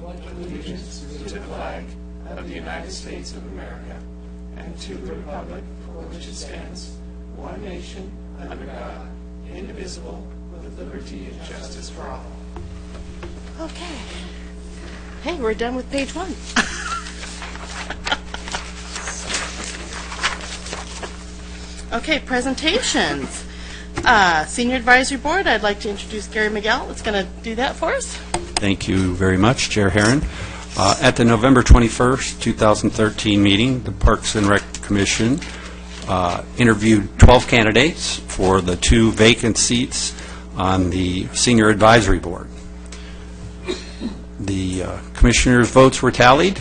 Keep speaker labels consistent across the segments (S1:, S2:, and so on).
S1: pledge allegiance to the flag of the United States of America and to the republic for which it stands, one nation, under God, indivisible, with liberty and justice for all.
S2: Okay. Hey, we're done with page 1. Okay, presentations. Senior Advisory Board, I'd like to introduce Gary Miguel. That's going to do that for us.
S3: Thank you very much, Chair Herron. At the November 21st, 2013 meeting, the Parks and Rec Commission interviewed 12 candidates for the 2 vacant seats on the Senior Advisory Board. The commissioners' votes were tallied.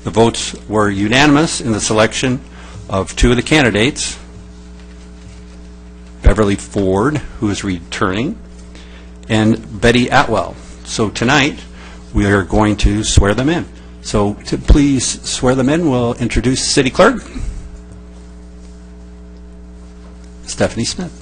S3: The votes were unanimous in the selection of 2 of the candidates, Beverly Ford, who is returning, and Betty Atwell. So tonight, we are going to swear them in. So to please swear them in, we'll introduce City Clerk, Stephanie Smith.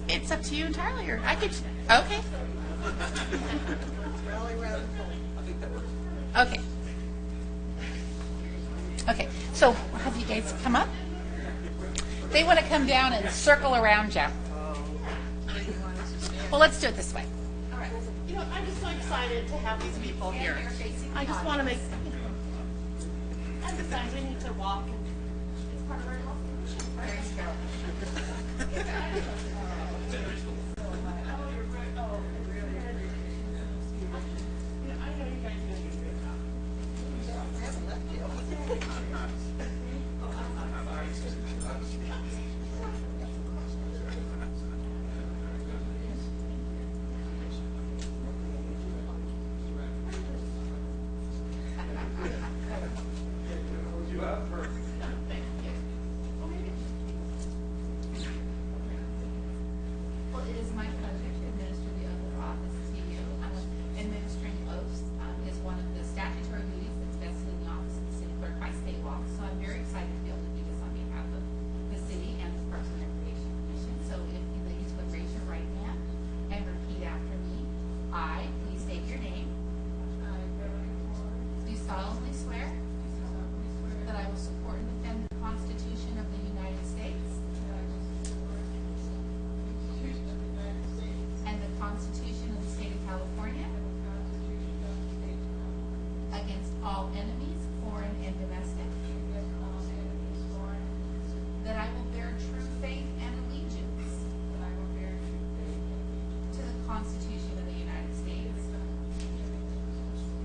S2: It's up to you entirely. Or I could. Okay. Okay.
S4: Okay, so have you guys come up? They want to come down and circle around you. Well, let's do it this way.
S2: All right. You know, I'm just so excited to have these people here. I just want to make. And besides, we need to walk. And it's part of our health mission. Right?
S4: Well, it is my pleasure to administer the oath of office to you. Administering oaths is one of the statutory duties that's vested in the office of the city clerk by state law. So I'm very excited to be able to do this on behalf of the city and the Parks and Recreation Commission. So if you ladies would raise your right hand and repeat after me. I, please state your name. Do solemnly swear that I will support and defend the Constitution of the United States and the Constitution of the State of California against all enemies, foreign and domestic, that I will bear true faith and allegiance to the Constitution of the United States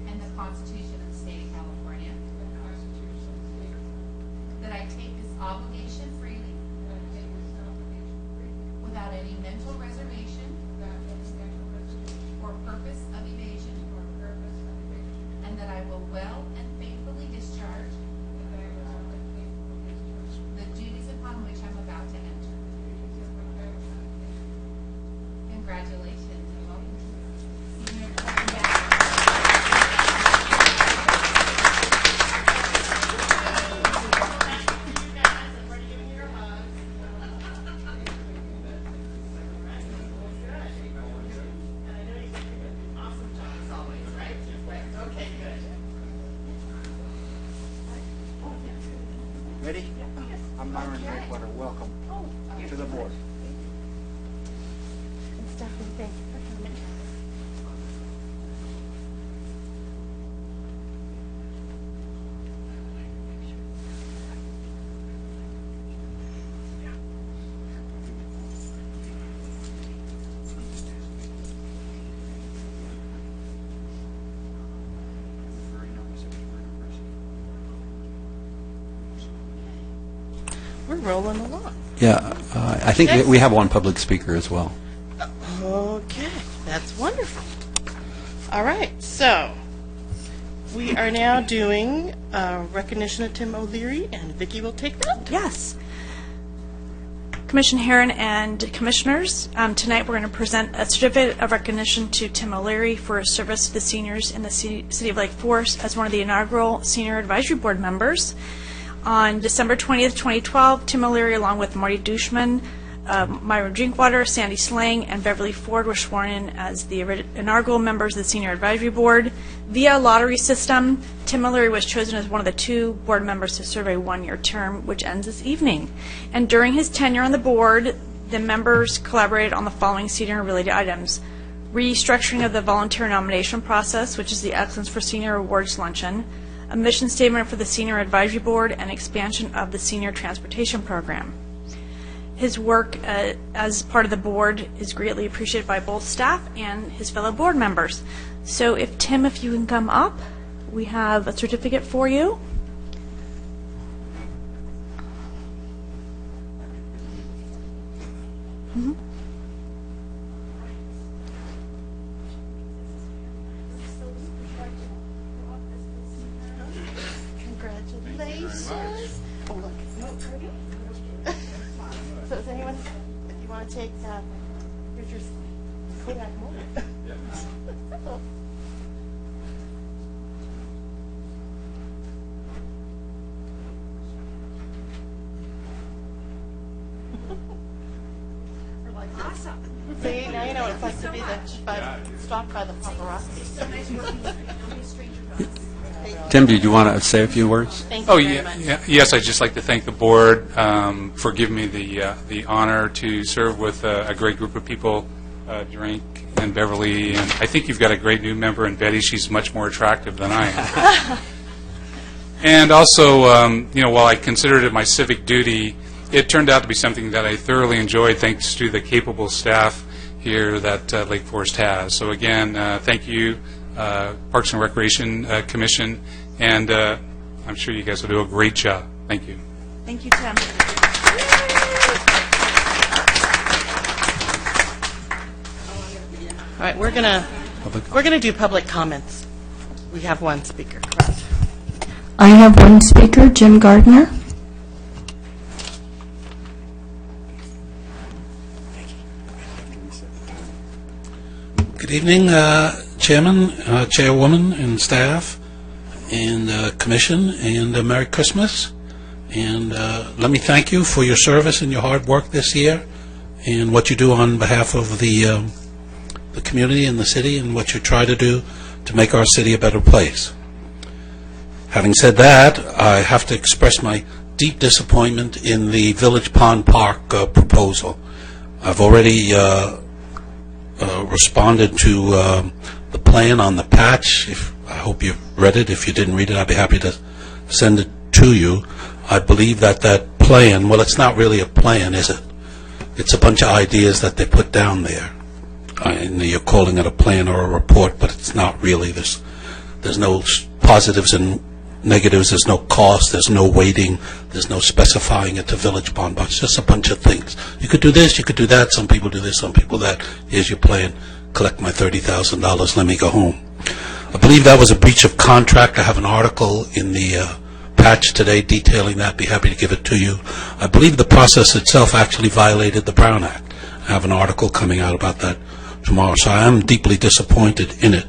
S4: and the Constitution of the State of California, that I take this obligation freely without any mental reservation or purpose of evasion, and that I will well and faithfully discharge the duties upon which I'm about to enter. Congratulations and welcome to the senior welcome back.
S5: Ready? I'm Myron Breakwater. Welcome to the board.
S2: Stephanie, thank you for coming. We're rolling along.
S3: Yeah, I think that we have one public speaker as well.
S2: Okay, that's wonderful. All right, so We are now doing recognition of Tim O'Leary, and Vicki will take that.
S6: Yes. Commissioner Herron and Commissioners, tonight we're going to present a certificate of recognition to Tim O'Leary for his service to the seniors in the City of Lake Forest as one of the inaugural Senior Advisory Board members. On December 20th, 2012, Tim O'Leary, along with Marty Dushman, Myra Drinkwater, Sandy Slang, and Beverly Ford were sworn in as the inaugural members of the Senior Advisory Board. Via lottery system, Tim O'Leary was chosen as one of the 2 board members to serve a 1-year term, which ends this evening. And during his tenure on the board, the members collaborated on the following senior-related items: restructuring of the volunteer nomination process, which is the Excellence for Senior Awards Luncheon, a mission statement for the Senior Advisory Board, and expansion of the Senior Transportation Program. His work as part of the board is greatly appreciated by both staff and his fellow board members. So Tim, if you can come up, we have a certificate for you. Mm-hmm.
S2: Congratulations. Oh, look. So is anyone, if you want to take, here's your Kodak moment.
S6: Awesome.
S2: See, now you know what it's like to be stalked by the paparazzi.
S3: Tim, did you want to say a few words?
S2: Thank you very much.
S7: Yes, I'd just like to thank the board for giving me the honor to serve with a great group of people, Drink and Beverly, and I think you've got a great new member in Betty. She's much more attractive than I am. And also, while I considered it my civic duty, it turned out to be something that I thoroughly enjoyed thanks to the capable staff here that Lake Forest has. So again, thank you, Parks and Recreation Commission, and I'm sure you guys will do a great job. Thank you.
S6: Thank you, Tim.
S2: All right, we're gonna do public comments. We have one speaker. Correct.
S8: I have one speaker, Jim Gardner.
S9: Good evening, Chairman, Chairwoman, and staff, and Commission, and Merry Christmas. And let me thank you for your service and your hard work this year, and what you do on behalf of the community and the city, and what you try to do to make our city a better place. Having said that, I have to express my deep disappointment in the Village Pond Park proposal. I've already responded to the plan on the patch. I hope you've read it. If you didn't read it, I'd be happy to send it to you. I believe that plan, well, it's not really a plan, is it? It's a bunch of ideas that they put down there. And you're calling it a plan or a report, but it's not really. There's no positives and negatives. There's no cost. There's no weighting. There's no specifying it to Village Pond, but it's just a bunch of things. You could do this. You could do that. Some people do this. Some people that. Here's your plan. Collect my $30,000. Let me go home. I believe that was a breach of contract. I have an article in the patch today detailing that. Be happy to give it to you. I believe the process itself actually violated the Brown Act. I have an article coming out about that tomorrow. So I am deeply disappointed in it.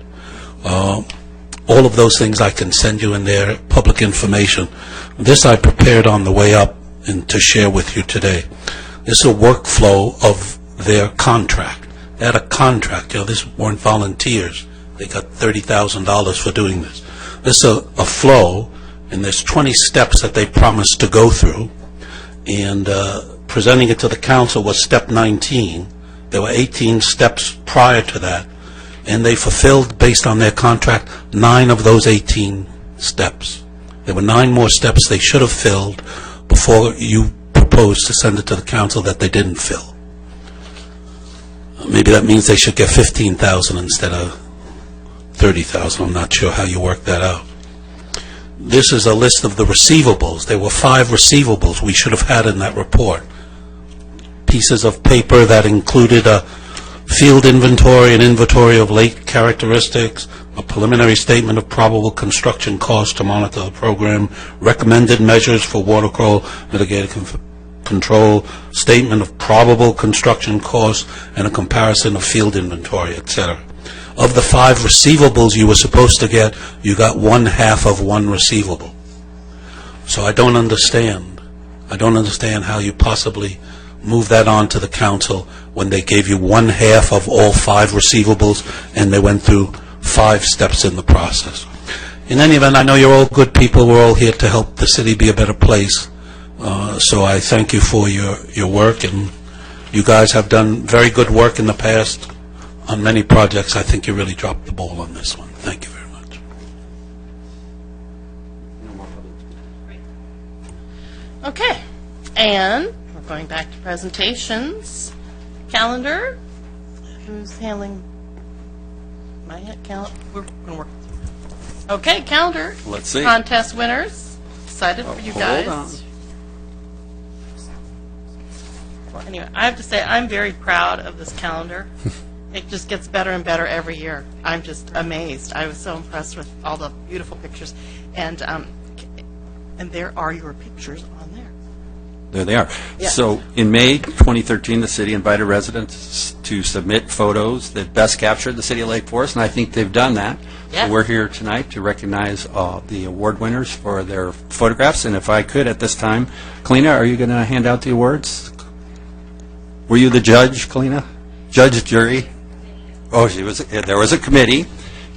S9: All of those things I can send you in there, public information. This I prepared on the way up and to share with you today. This is a workflow of their contract. They had a contract. This weren't volunteers. They got $30,000 for doing this. This is a flow, and there's 20 steps that they promised to go through. And presenting it to the council was step 19. There were 18 steps prior to that. And they fulfilled, based on their contract, 9 of those 18 steps. There were 9 more steps they should have filled before you proposed to send it to the council that they didn't fill. Maybe that means they should get $15,000 instead of $30,000. I'm not sure how you work that out. This is a list of the receivables. There were 5 receivables we should have had in that report. Pieces of paper that included a field inventory, an inventory of lake characteristics, a preliminary statement of probable construction costs to monitor the program, recommended measures for water control, mitigated control, statement of probable construction costs, and a comparison of field inventory, etc. Of the 5 receivables you were supposed to get, you got 1/2 of one receivable. So I don't understand. I don't understand how you possibly move that on to the council when they gave you 1/2 of all 5 receivables and they went through 5 steps in the process. In any event, I know you're all good people. We're all here to help the city be a better place. So I thank you for your work, and you guys have done very good work in the past on many projects. I think you really dropped the ball on this one. Thank you very much.
S2: Okay, and we're going back to presentations. Calendar, who's handling my calendar? We're going to work. Okay, calendar.
S3: Let's see.
S2: Contest winners. Excited for you guys.
S3: Hold on.
S2: Well, anyway, I have to say I'm very proud of this calendar. It just gets better and better every year. I'm just amazed. I was so impressed with all the beautiful pictures, and there are your pictures on there.
S3: There they are.
S2: Yeah.
S3: So in May 2013, the city invited residents to submit photos that best captured the city of Lake Forest, and I think they've done that.
S2: Yes.
S3: So we're here tonight to recognize the award winners for their photographs. And if I could at this time, Kalina, are you going to hand out the awards? Were you the judge, Kalina? Judge, jury? Oh, she was. There was a committee,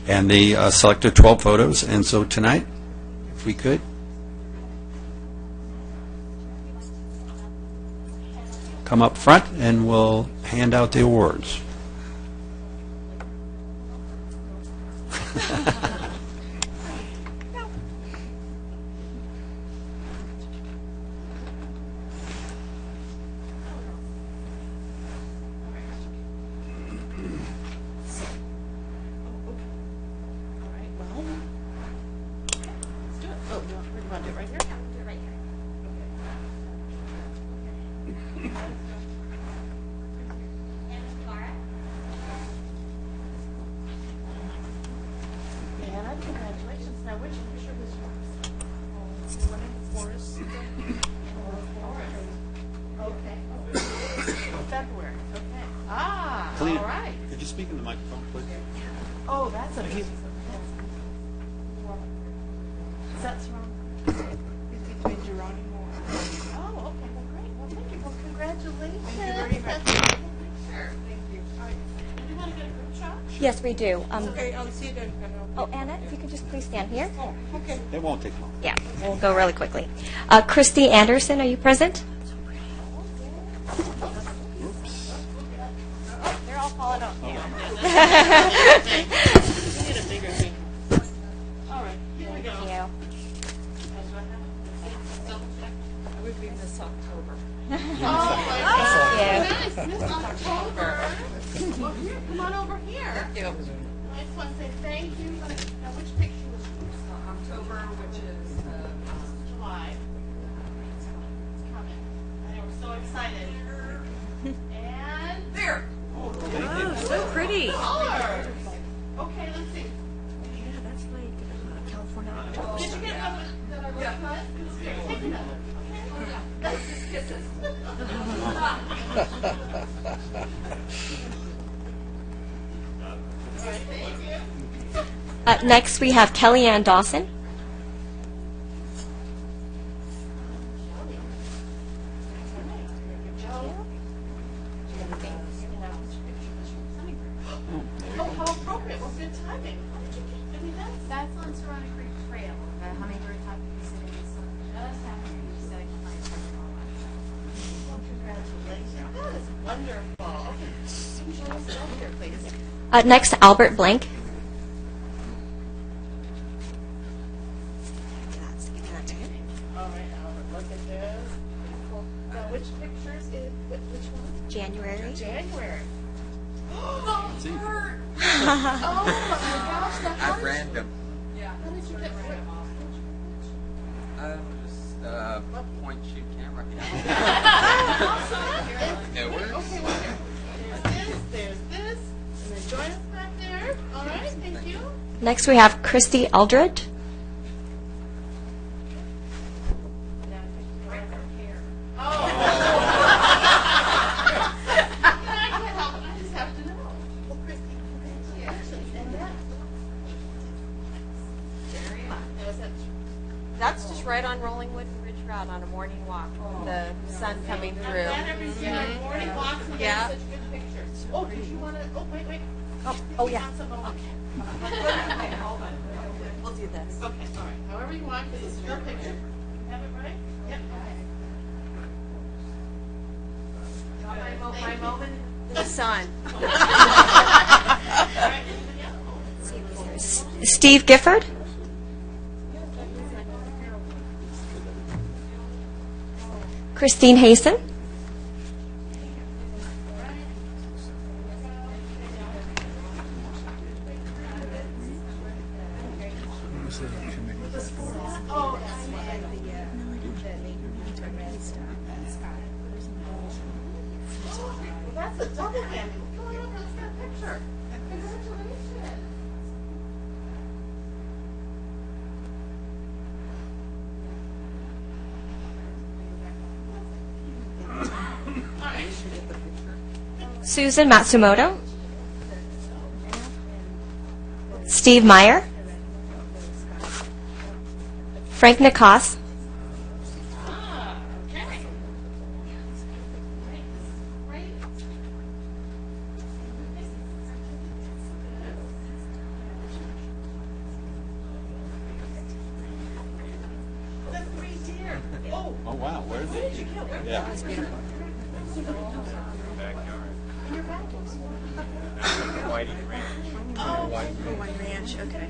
S3: and they selected 12 photos. And so tonight, if we could. Come up front, and we'll hand out the awards.
S2: Congratulations. Now, which picture was yours? The one in Forest. Okay. February. Okay. Ah, all right.
S3: Could you speak in the microphone, please?
S2: Oh, that's a beautiful. That's wrong. Between Geronimo. Oh, okay. Well, great. Well, thank you. Well, congratulations. Thank you very much. Sure. Thank you. All right. Do you want to get a group shot?
S8: Yes, we do.
S2: Okay, I'll see you then.
S8: Oh, Anna, if you could just please stand here.
S2: Oh, okay.
S3: It won't take long.
S8: Yeah, we'll go really quickly. Christy Anderson, are you present?
S2: They're all falling off. All right, here we go.
S8: Thank
S2: Would be Miss October.
S8: you.
S2: Nice, Miss October. Well, here, come on over here. Thank you. I just want to say thank you. Now, which picture was October, which is July. It's coming. I know, we're so excited. And there.
S6: So pretty.
S2: Color. Okay, let's see.
S6: Yeah, that's like California.
S2: Did you get one that I wrote cut? Here, take another. Okay? That's just kisses. All right, thank you.
S8: Next, we have Kellyanne Dawson.
S2: Oh, how appropriate. Well, good timing. How did you get, I mean,
S10: That's on Serrano Creek Trail, the hummingbird type of facility, so just happened to be setting my all
S2: well, congratulations. That is wonderful. Enjoy yourself here, please.
S8: Next, Albert Blank.
S2: All right, Albert, look at this. Cool. Now, which pictures is, which one?
S8: January.
S2: January. Oh, Bert. Oh, my gosh. Now, how did
S11: Random.
S2: How did you get
S11: Just point shoot camera.
S2: No worries. Okay, well, here. There's this, and then join us back there. All right, thank you.
S8: Next, we have Christy Eldred.
S12: That's just right on Rollingwood Ridge Route on a morning walk. The sun coming through.
S2: Morning walks and
S12: Yeah.
S2: such good pictures. Oh, did you want to? Oh, wait.
S12: Oh, yeah.
S2: Okay.
S12: We'll do this.
S2: Okay, all right. However you want, because it's your picture. Have it right? Yep.
S12: My moment in the sun.
S8: Steve Gifford. Christine Hayson.
S2: That's a double whammy. Look at that picture. Congratulations.
S8: Susan Matsumoto. Steve Meyer. Frank Nikas.
S2: The three deer. Oh,
S3: wow, where
S2: where did you kill?
S3: Yeah.
S12: White Ranch, okay.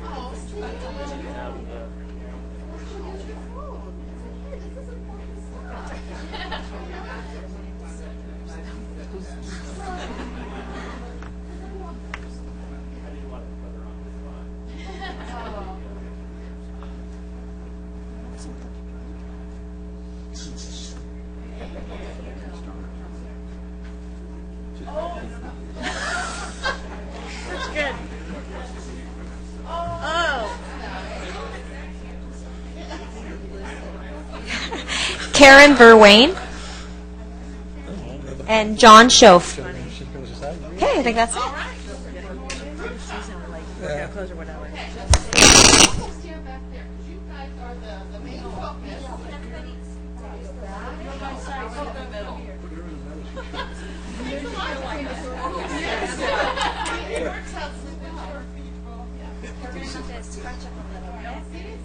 S2: Oh, Steve.
S12: That's good. Oh.
S8: Karen Verwain. And John Schoaf. Okay, I think that's it.
S12: Workout clothes or whatever.
S2: Stand back there, 'cause you guys are the main focus. It works out so well.
S10: We're going to have to scratch up a little bit.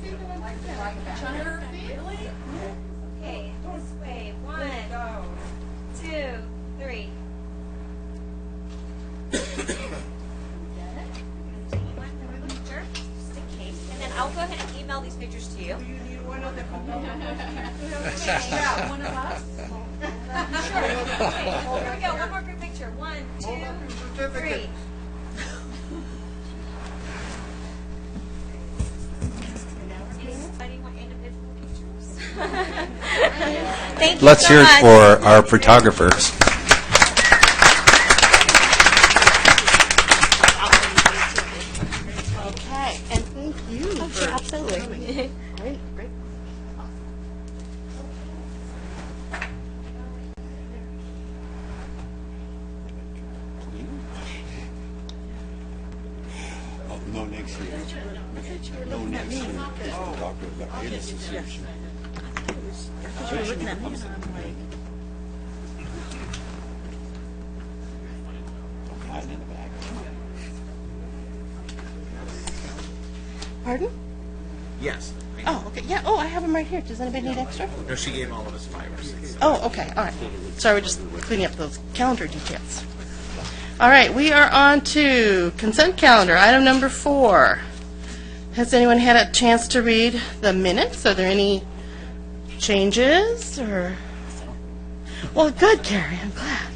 S2: See what I'm saying? Chunder feet?
S10: Okay, this way. 1, 2, 3. Picture, just in case. And then I'll go ahead and email these pictures to you. Yeah, one of us. Sure. Okay, here we go. One more group picture. 1, 2, 3. Anybody want individual pictures? Thank you
S3: Let's
S10: so
S3: hear it
S10: much.
S3: for our photographers.
S2: Okay, and thank you.
S8: Oh, sure, absolutely.
S2: Great.
S3: No next year. No next year. Doctor got his association.
S12: You were looking at me and I'm like,
S3: Hiding in the back.
S2: Pardon?
S13: Yes.
S2: Oh, okay. Yeah. Oh, I have them right here. Does anybody need extra?
S13: No, she gave all of us 5 or 6.
S2: Oh, okay. All right. Sorry, we're just cleaning up those calendar details. All right, we are on to consent calendar, item number 4. Has anyone had a chance to read the minutes? Are there any changes or? Well, good, Carrie. I'm glad.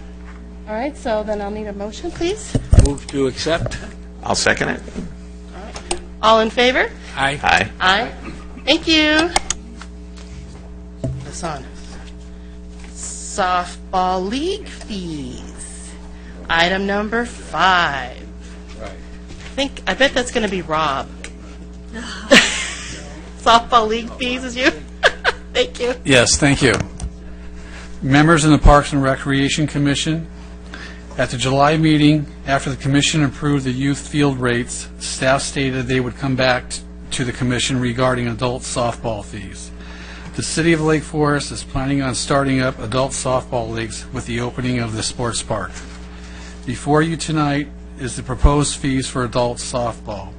S2: All right, so then I'll need a motion, please.
S5: Move to accept.
S13: I'll second it.
S2: All in favor?
S5: Aye.
S13: Aye.
S2: Aye. Thank you. This on. Softball league fees. Item number 5. I bet that's going to be Rob. Softball league fees is you? Thank you.
S14: Yes, thank you. Members in the Parks and Recreation Commission, at the July meeting, after the commission approved the youth field rates, staff stated they would come back to the commission regarding adult softball fees. The City of Lake Forest is planning on starting up adult softball leagues with the opening of the sports park. Before you tonight is the proposed fees for adult softball.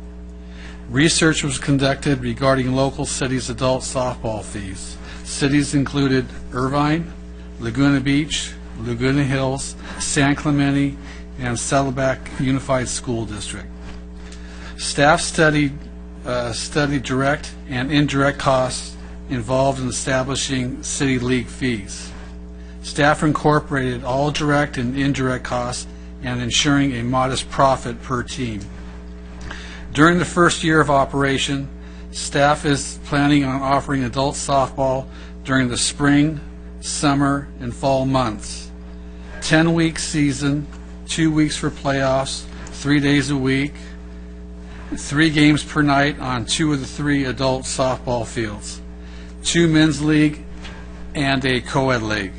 S14: Research was conducted regarding local cities' adult softball fees. Cities included Irvine, Laguna Beach, Laguna Hills, San Clemente, and Saddleback Unified School District. Staff studied direct and indirect costs involved in establishing city league fees. Staff incorporated all direct and indirect costs and ensuring a modest profit per team. During the first year of operation, staff is planning on offering adult softball during the spring, summer, and fall months. 10-week season, 2 weeks for playoffs, 3 days a week, 3 games per night on 2 of the 3 adult softball fields, 2 men's league, and a co-ed league.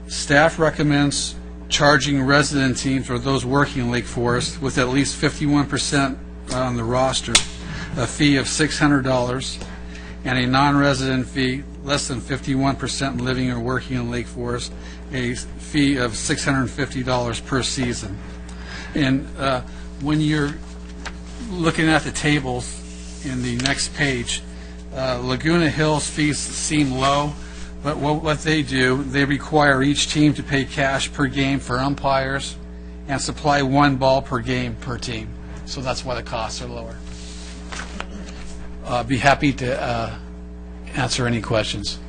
S14: Staff recommends charging resident teams or those working in Lake Forest with at least 51% on the roster a fee of $600 and a non-resident fee less than 51% living or working in Lake Forest a fee of $650 per season. And when you're looking at the tables in the next page, Laguna Hills fees seem low, but what they do, they require each team to pay cash per game for umpires and supply 1 ball per game per team. So that's why the costs are lower. Be happy to answer any questions.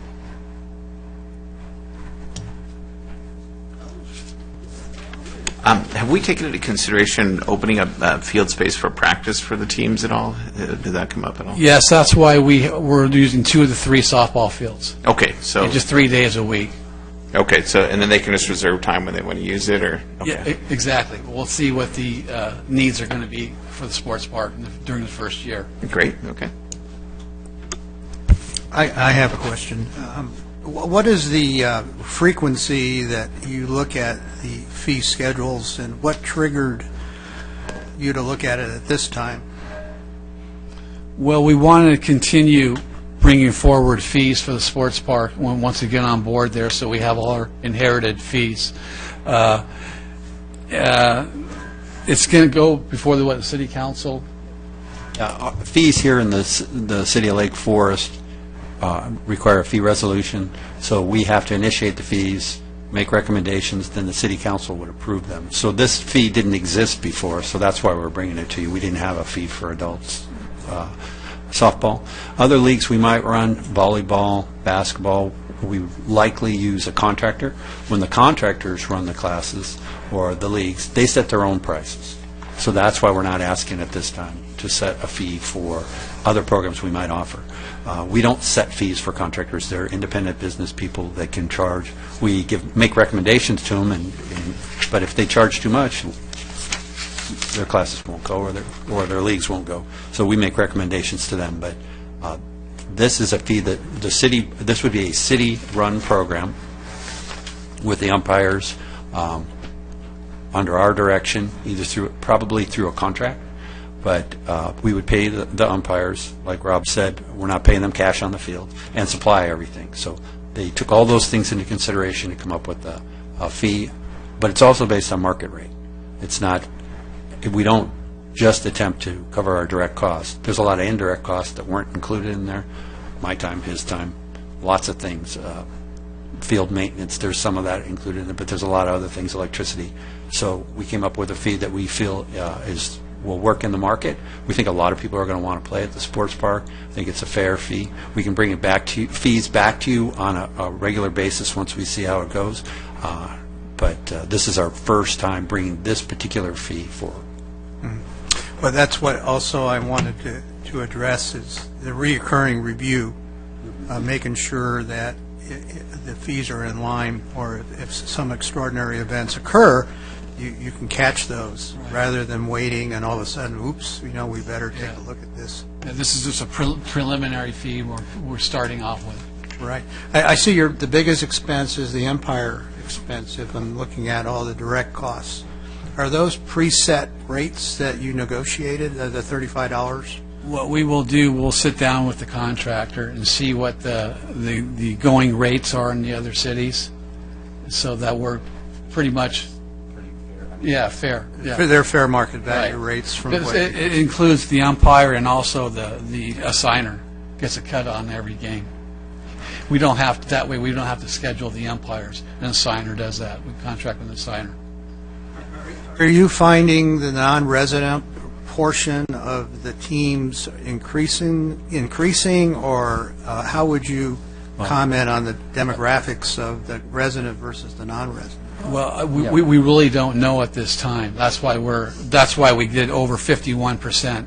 S13: Have we taken into consideration opening up field space for practice for the teams at all? Did that come up at all?
S14: Yes, that's why we're using 2 of the 3 softball fields.
S13: Okay, so
S14: And just 3 days a week.
S13: okay, so and then they can just reserve time when they want to use it, or okay.
S14: Yeah, exactly. We'll see what the needs are going to be for the sports park during the first year.
S13: Great. Okay.
S5: I have a question. What is the frequency that you look at the fee schedules, and what triggered you to look at it at this time?
S14: Well, we wanted to continue bringing forward fees for the sports park once we get on board there, so we have all our inherited fees. It's going to go before the city council.
S3: Fees here in the city of Lake Forest require a fee resolution, so we have to initiate the fees, make recommendations, then the city council would approve them. So this fee didn't exist before, so that's why we're bringing it to you. We didn't have a fee for adults softball. Other leagues we might run, volleyball, basketball, we likely use a contractor. When the contractors run the classes or the leagues, they set their own prices. So that's why we're not asking at this time to set a fee for other programs we might offer. We don't set fees for contractors. They're independent business people that can charge. We make recommendations to them, but if they charge too much, their classes won't go or their leagues won't go. So we make recommendations to them. But this is a fee that this would be a city-run program with the umpires under our direction, probably through a contract. But we would pay the umpires, like Rob said, we're not paying them cash on the field, and supply everything. So they took all those things into consideration to come up with a fee, but it's also based on market rate. It's not, we don't just attempt to cover our direct costs. There's a lot of indirect costs that weren't included in there. My time, his time, lots of things. Field maintenance, there's some of that included in it, but there's a lot of other things, electricity. So we came up with a fee that we feel will work in the market. We think a lot of people are going to want to play at the sports park. I think it's a fair fee. We can bring it back to you, fees back to you on a regular basis once we see how it goes. But this is our first time bringing this particular fee forward.
S5: Mm-hmm. Well, that's what also I wanted to address is the reoccurring review, making sure that the fees are in line, or if some extraordinary events occur, you can catch those rather than waiting and all of a sudden, oops, we better take a look at this.
S14: Yeah, this is just a preliminary fee we're starting off with.
S5: Right. I see the biggest expense is the Empire expense, if I'm looking at all the direct costs. Are those preset rates that you negotiated, the $35?
S14: What we will do, we'll sit down with the contractor and see what the going rates are in the other cities, so that we're pretty much, fair. Yeah.
S5: For their fair market value rates from what?
S14: It includes the umpire and also the assigner gets a cut on every game. We don't have to, that way we don't have to schedule the umpires. An assigner does that. We contract with an assigner.
S5: Are you finding the non-resident portion of the teams increasing, or how would you comment on the demographics of the resident versus the non-resident?
S14: Well, we really don't know at this time. That's why we did over 51%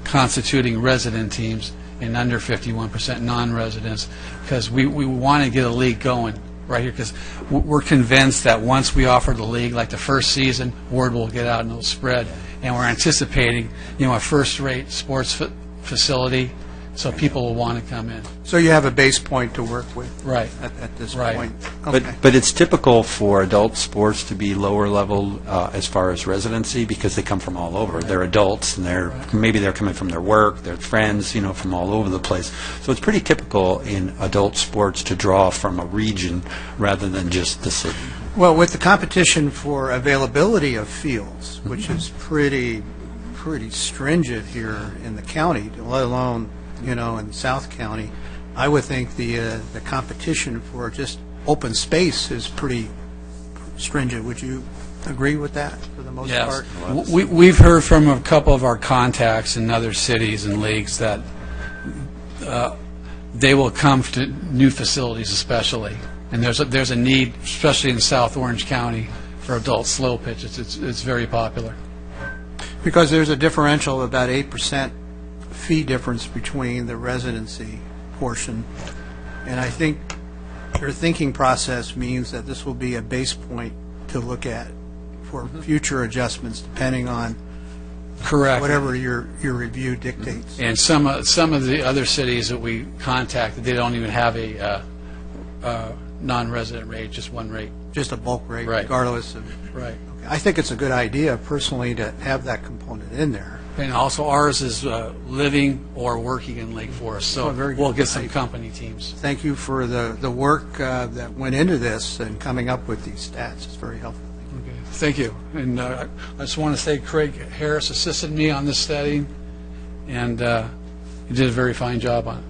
S14: constituting resident teams and under 51% non-residents, because we want to get a league going right here, because we're convinced that once we offer the league, like the first season, word will get out and it'll spread. And we're anticipating, a first-rate sports facility, so people will want to come in.
S5: So you have a base point to work with,
S14: right?
S5: At this
S14: right.
S5: point. Okay.
S3: But it's typical for adult sports to be lower level as far as residency, because they come from all over. They're adults, and maybe they're coming from their work, their friends, from all over the place. So it's pretty typical in adult sports to draw from a region rather than just the city.
S5: Well, with the competition for availability of fields, which is pretty stringent here in the county, let alone in South County, I would think the competition for just open space is pretty stringent. Would you agree with that for the most part?
S14: Yes. We've heard from a couple of our contacts in other cities and leagues that they will come to new facilities especially. And there's a need, especially in South Orange County, for adult slow pitch. It's very popular.
S5: Because there's a differential of about 8% fee difference between the residency portion, and I think your thinking process means that this will be a base point to look at for future adjustments depending on
S14: correct
S5: whatever your review dictates.
S14: And some of the other cities that we contacted, they don't even have a non-resident rate, just one rate.
S5: Just a bulk rate,
S14: right.
S5: Regardless of...
S14: Right.
S5: Okay. I think it's a good idea, personally, to have that component in there.
S14: And also ours is living or working in Lake Forest, so we'll get some company teams.
S5: Thank you for the work that went into this and coming up with these stats. It's very helpful.
S14: Okay. Thank you. And I just want to say Craig Harris assisted me on this study, and he did a very fine job on it.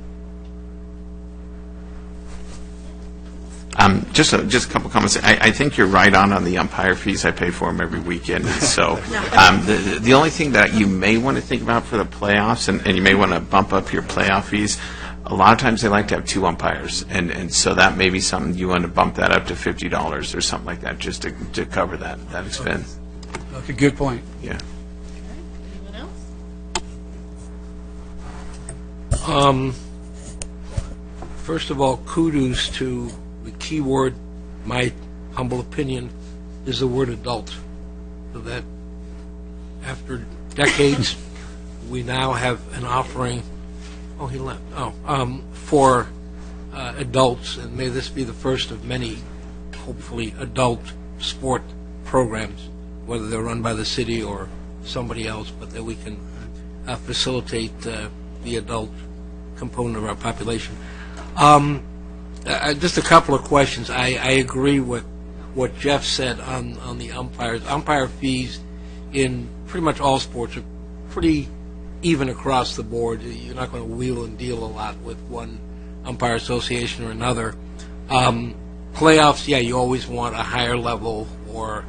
S13: Just a couple comments. I think you're right on the umpire fees. I pay for them every weekend. So the only thing that you may want to think about for the playoffs, and you may want to bump up your playoff fees, a lot of times they like to have two umpires, and so that may be something you want to bump that up to $50 or something like that, just to cover that expense.
S14: Okay, good point.
S13: Yeah.
S2: Anyone else?
S15: First of all, kudos to the key word, my humble opinion, is the word adult. So that after decades, we now have an offering, he left, for adults, and may this be the first of many, hopefully, adult sport programs, whether they're run by the city or somebody else, but that we can facilitate the adult component of our population. Just a couple of questions. I agree with what Jeff said on the umpires. Umpire fees in pretty much all sports are pretty even across the board. You're not going to wheel and deal a lot with one umpire association or another. Playoffs, you always want a higher level or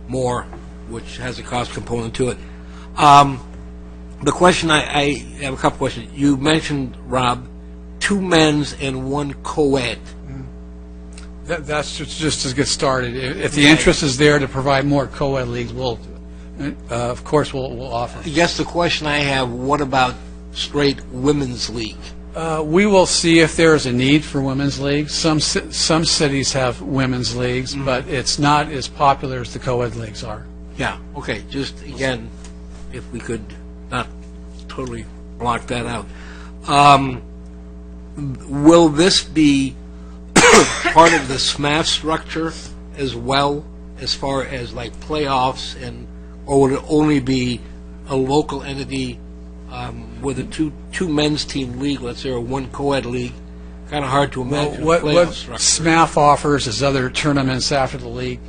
S15: more, which has a cost component to it. The question, I have a couple questions. You mentioned, Rob, 2 men's and 1 co-ed.
S14: That's just to get started. If the interest is there to provide more co-ed leagues, of course we'll offer.
S15: I guess the question I have, what about straight women's league?
S14: We will see if there is a need for women's leagues. Some cities have women's leagues, but it's not as popular as the co-ed leagues are.
S15: Yeah, okay, just again, if we could not totally block that out. Will this be part of the SMAF structure as well, as far as like playoffs, or would it only be a local entity with a two men's team league, let's say, or one co-ed league? Kind of hard to imagine.
S14: What
S15: playoff structure.
S14: SMAF offers is other tournaments after the league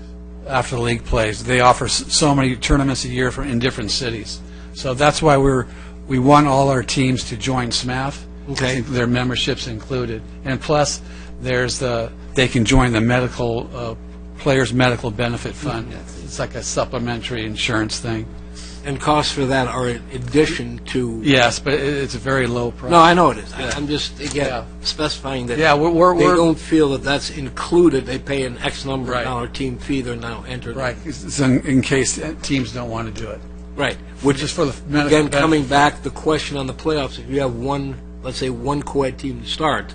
S14: plays. They offer so many tournaments a year in different cities. So that's why we want all our teams to join SMAF.
S15: Okay.
S14: Their memberships included, and plus they can join the medical players' medical benefit fund. It's like a supplementary insurance thing.
S15: And costs for that are in addition to...
S14: Yes, but it's a very low price.
S15: No, I know it is. I'm just, again, specifying that
S14: Yeah,
S15: they don't feel that that's included. They pay an X number
S14: Right.
S15: of dollar team fee. They're now entered.
S14: Right, it's in case teams don't want to do it.
S15: Right.
S14: Which is for the medical
S15: Again,
S14: benefit.
S15: coming back, the question on the playoffs, if you have let's say one co-ed team to start,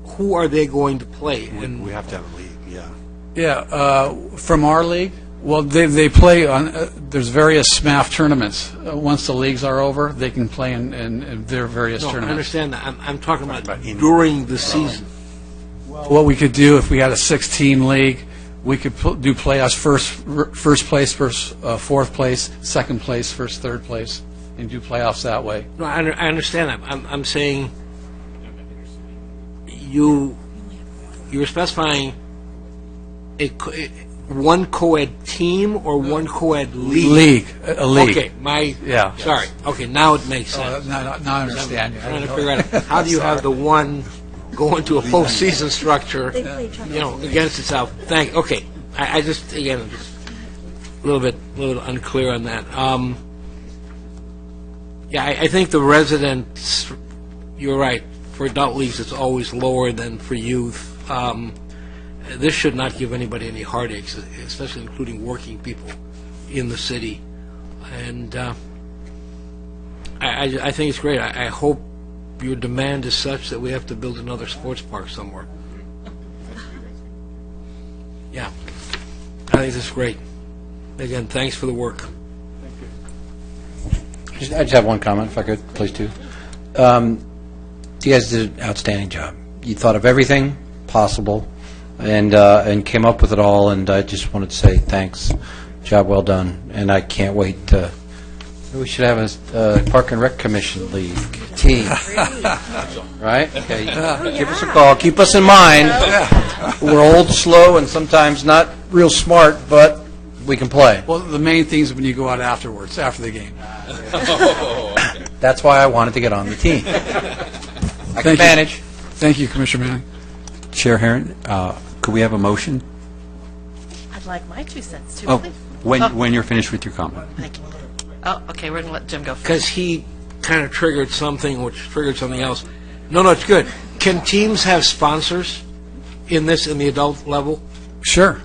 S15: who are they going to play? And
S5: We have to have a league, yeah.
S14: Yeah, from our league, well, they play on, there's various SMAF tournaments. Once the leagues are over, they can play in their various
S15: no, I
S14: tournaments.
S15: understand that. I'm talking about during the season.
S14: What we could do if we had a 6-team league, we could do playoffs first place versus fourth place, second place versus third place, and do playoffs that way.
S15: No, I understand that. I'm saying you're specifying one co-ed team or one co-ed league?
S14: A league.
S15: Okay,
S14: Yeah.
S15: Sorry. Okay, now it makes sense.
S14: Now I understand.
S15: I'm trying to figure out how do you have the one go into a postseason structure, against itself. Okay, I just, again, I'm just a little bit unclear on that. I think the residents, you're right, for adult leagues it's always lower than for youth. This should not give anybody any heartaches, especially including working people in the city. And I think it's great. I hope your demand is such that we have to build another sports park somewhere. Yeah, I think this is great. Again, thanks for the work.
S16: I just have one comment, if I could, please, too. You guys did an outstanding job. You thought of everything possible and came up with it all, and I just wanted to say thanks. Job well done, and I can't wait to... We should have a Park and Rec Commission league team. Right? Okay. Give us a call. Keep us in mind. We're old, slow, and sometimes not real smart, but we can play.
S14: Well, the main thing is when you go out afterwards, after the game.
S16: That's why I wanted to get on the team. I can manage.
S14: Thank you, Commissioner Manning.
S3: Chair Herron, could we have a motion?
S2: I'd like my 2 cents, too,
S3: Oh,
S2: please.
S3: when you're finished with your comment.
S2: Thank you. Oh, okay, we're going to let Jim go first.
S15: Because he kind of triggered something which triggered something else. No, it's good. Can teams have sponsors in the adult level?
S14: Sure.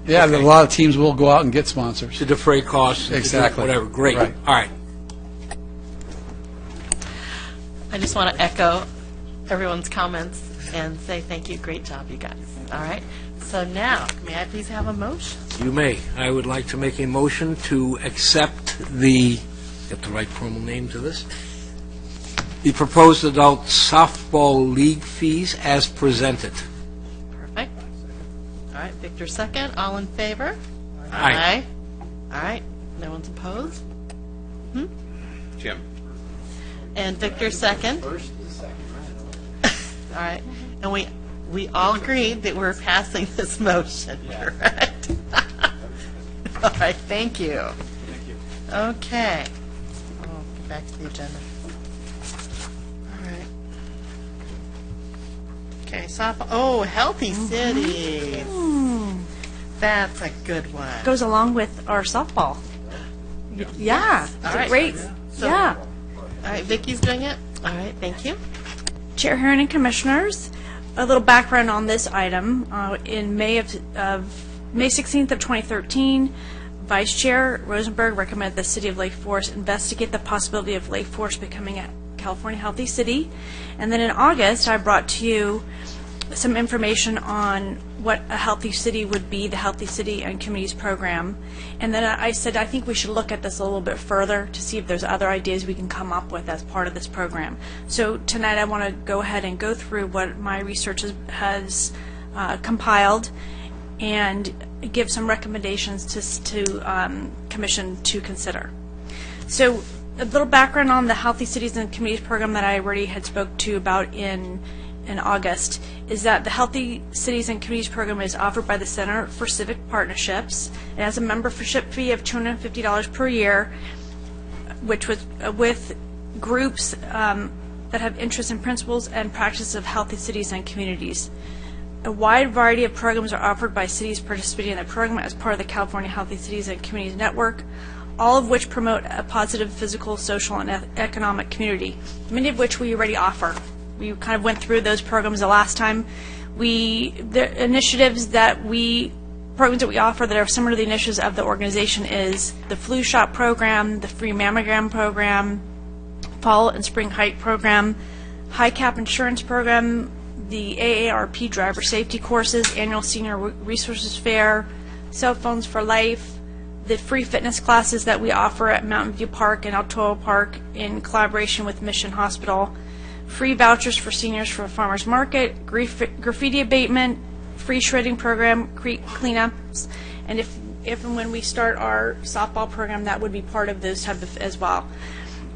S14: Yeah, a lot of teams will go out and get sponsors.
S15: To defray costs.
S14: Exactly.
S15: Whatever. Great.
S14: Right.
S15: All right.
S2: I just want to echo everyone's comments and say thank you. Great job, you guys. All right. So now, may I please have a motion?
S15: You may. I would like to make a motion to accept get the right formal name to this, the proposed adult softball league fees as presented.
S2: Perfect. All right, Victor second. All in favor?
S15: Aye.
S2: All right. No one's opposed?
S13: Jim.
S2: And Victor second. First and second, right? All right. And we all agreed that we're passing this motion, correct? All right, thank you. Thank you. Okay. I'll get back to the agenda. All right. Okay, Healthy Cities. That's a good one.
S6: Goes along with our softball. Yeah,
S2: All
S6: it's
S2: right.
S6: great.
S2: So-
S6: Yeah.
S2: All right, Vicky's doing it. All right, thank you.
S6: Chair Herron and Commissioners, a little background on this item. In May 16th of 2013, Vice Chair Rosenberg recommended the City of Lake Forest investigate the possibility of Lake Forest becoming a California Healthy City. And then in August, I brought to you some information on what a healthy city would be, the Healthy City and Communities program. And then I said I think we should look at this a little bit further to see if there's other ideas we can come up with as part of this program. So tonight I want to go ahead and go through what my research has compiled and give some recommendations to Commission to consider. So a little background on the Healthy Cities and Communities program that I already had spoke to about in August is that the Healthy Cities and Communities program is offered by the Center for Civic Partnerships. It has a membership fee of $250 per year, which was with groups that have interest in principles and practices of healthy cities and communities. A wide variety of programs are offered by cities participating in the program as part of the California Healthy Cities and Communities Network, all of which promote a positive physical, social, and economic community, many of which we already offer. We kind of went through those programs the last time. The initiatives programs that we offer that are similar to the initiatives of the organization is the flu shot program, the free mammogram program, fall and spring hike program, high cap insurance program, the AARP driver safety courses, annual senior resources fair, cell phones for life, the free fitness classes that we offer at Mountain View Park and Altoa Park in collaboration with Mission Hospital, free vouchers for seniors for farmers market, graffiti abatement, free shredding program, creek cleanups, and if and when we start our softball program, that would be part of those type of as well.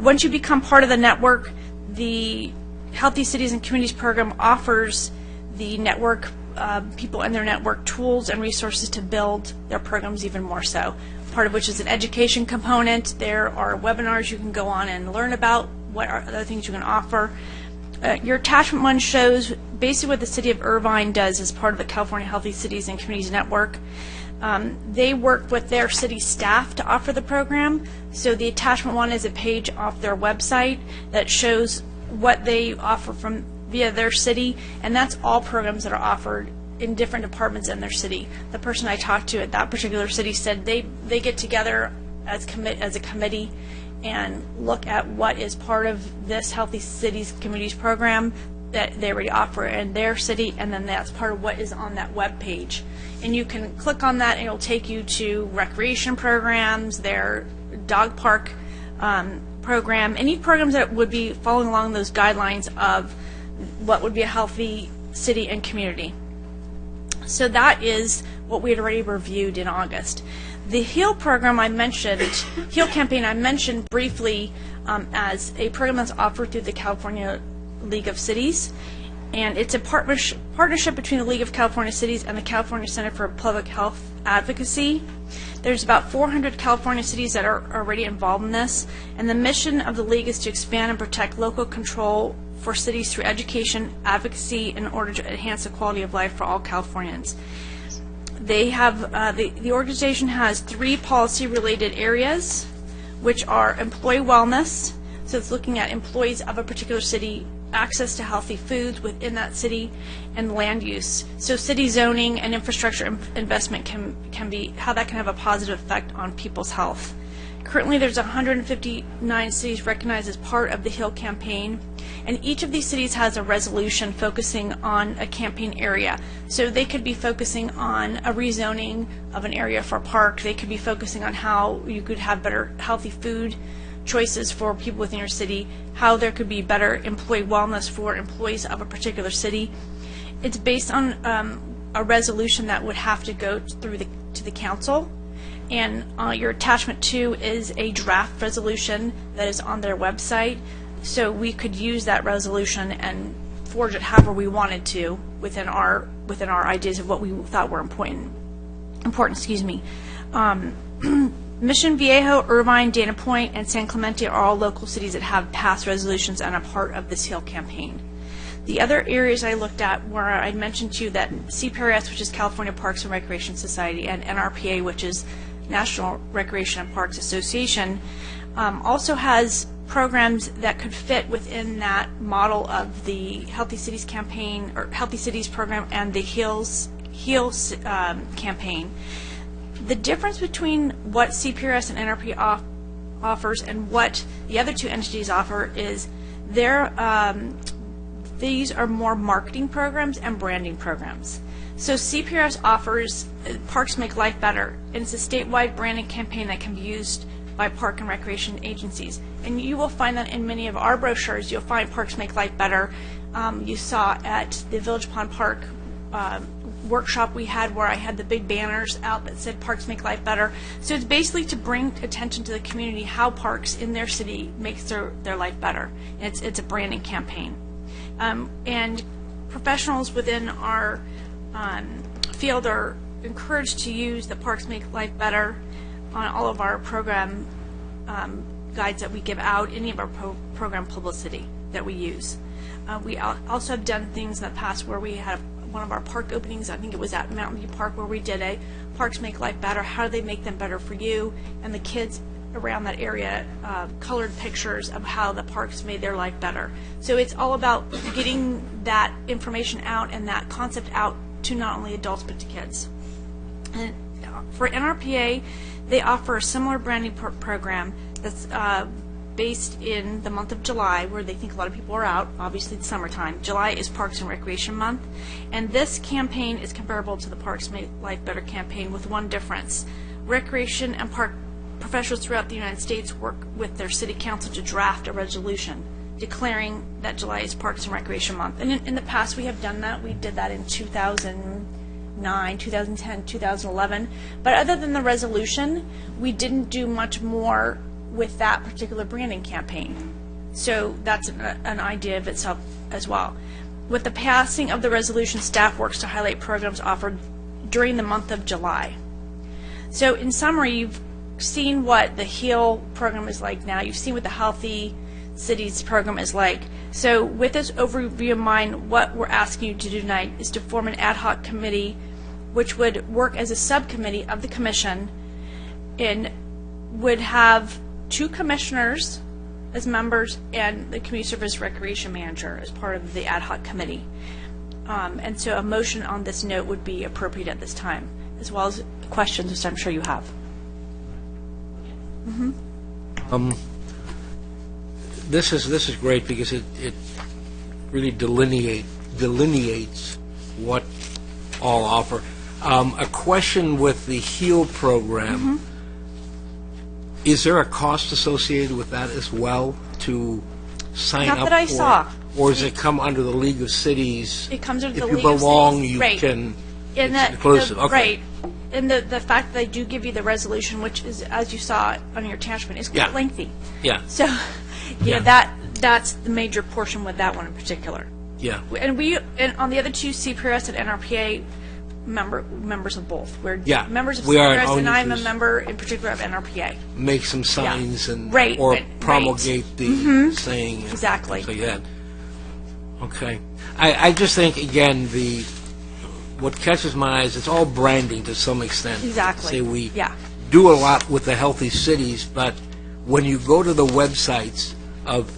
S6: Once you become part of the network, the Healthy Cities and Communities program offers the network people in their network tools and resources to build their programs even more so. Part of which is an education component. There are webinars you can go on and learn about what are other things you can offer. Your attachment one shows basically what the City of Irvine does as part of the California Healthy Cities and Communities Network. They work with their city staff to offer the program. So the attachment one is a page off their website that shows what they offer via their city, and that's all programs that are offered in different departments in their city. The person I talked to at that particular city said they get together as a committee and look at what is part of this Healthy Cities Communities program that they already offer in their city, and then that's part of what is on that web page. And you can click on that and it'll take you to recreation programs, their dog park program, any programs that would be following along those guidelines of what would be a healthy city and community. So that is what we had already reviewed in August. The HEAL program I mentioned, HEAL campaign I mentioned briefly as a program that's offered through the California League of Cities, and it's a partnership between the League of California Cities and the California Center for Public Health Advocacy. There's about 400 California cities that are already involved in this, and the mission of the League is to expand and protect local control for cities through education, advocacy, in order to enhance the quality of life for all Californians. They have the organization has 3 policy-related areas, which are employee wellness, so it's looking at employees of a particular city, access to healthy foods within that city, and land use. So city zoning and infrastructure investment can be how that can have a positive effect on people's health. Currently, there's 159 cities recognized as part of the HEAL campaign, and each of these cities has a resolution focusing on a campaign area. So they could be focusing on a rezoning of an area for a park. They could be focusing on how you could have better healthy food choices for people within your city, how there could be better employee wellness for employees of a particular city. It's based on a resolution that would have to go through to the council. And your attachment 2 is a draft resolution that is on their website. So we could use that resolution and forge it however we wanted to within our ideas of what we thought were important. Mission Viejo, Irvine, Dana Point, and San Clemente are all local cities that have passed resolutions and are part of this HEAL campaign. The other areas I looked at where I mentioned to you that CPRS, which is California Parks and Recreation Society, and NRPA, which is National Recreation and Parks Association, also has programs that could fit within that model of the Healthy Cities campaign or Healthy Cities program and the HEALS campaign. The difference between what CPRS and NRP offers and what the other 2 entities offer is These are more marketing programs and branding programs. So CPRS offers Parks Make Life Better, and it's a statewide branding campaign that can be used by park and recreation agencies. And you will find that in many of our brochures. You'll find Parks Make Life Better. You saw at the Village Pond Park workshop we had where I had the big banners out that said Parks Make Life Better. So it's basically to bring attention to the community how parks in their city makes their life better. And it's a branding campaign. And professionals within our field are encouraged to use the Parks Make Life Better on all of our program guides that we give out, any of our program publicity that we use. We also have done things in the past where we had one of our park openings, I think it was at Mountain View Park, where we did a Parks Make Life Better, how do they make them better for you? And the kids around that area colored pictures of how the parks made their life better. So it's all about getting that information out and that concept out to not only adults but to kids. And for NRPA, they offer a similar branding program that's based in the month of July, where they think a lot of people are out, obviously it's summertime. July is Parks and Recreation Month, and this campaign is comparable to the Parks Make Life Better campaign with one difference. Recreation and park professionals throughout the United States work with their city council to draft a resolution declaring that July is Parks and Recreation Month. And in the past we have done that. We did that in 2009, 2010, 2011. But other than the resolution, we didn't do much more with that particular branding campaign. So that's an idea of itself as well. With the passing of the resolution, staff works to highlight programs offered during the month of July. So in summary, you've seen what the HEAL program is like now. You've seen what the Healthy Cities program is like. So with this overview in mind, what we're asking you to do tonight is to form an ad hoc committee which would work as a subcommittee of the commission and would have 2 commissioners as members and the community service recreation manager as part of the ad hoc committee. And so a motion on this note would be appropriate at this time, as well as questions, which I'm sure you have.
S15: This is great because it really delineates what all offer. A question with the HEAL program. Is there a cost associated with that as well to sign up
S6: Not that I
S15: for
S6: saw.
S15: Or does it come under the League of Cities?
S6: It comes under
S15: If
S6: the
S15: you
S6: League of
S15: belong,
S6: Cities.
S15: you
S6: Right.
S15: can.
S6: And
S15: It's inclusive. Okay.
S6: Right. And the fact that they do give you the resolution, which is, as you saw on your attachment, is quite lengthy.
S15: Yeah.
S6: So, you know, that's the major portion with that one in particular.
S15: Yeah.
S6: And on the other two, CPRS and NRPA, members of both. We're members of
S15: we are,
S6: CPRS, and I'm a member in particular of NRPA.
S15: Make some signs and
S6: Right,
S15: or
S6: right.
S15: promulgate the saying. And
S6: Exactly.
S15: So yeah. Okay. I just think again what catches my eyes, it's all branding to some extent.
S6: Exactly.
S15: Say we
S6: Yeah.
S15: do a lot with the Healthy Cities, but when you go to the websites of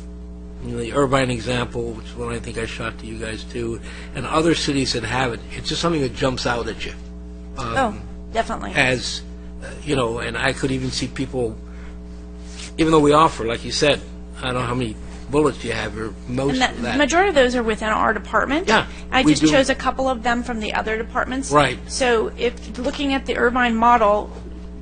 S15: the Irvine example, which is one I think I shot to you guys too, and other cities that have it, it's just something that jumps out at you.
S6: Definitely.
S15: As, and I could even see people, even though we offer, like you said, I don't know how many bullets you have, or most
S6: And
S15: of that.
S6: the majority of those are within our department.
S15: Yeah,
S6: I
S15: we
S6: just
S15: do.
S6: chose a couple of them from the other departments.
S15: Right.
S6: So if looking at the Irvine model,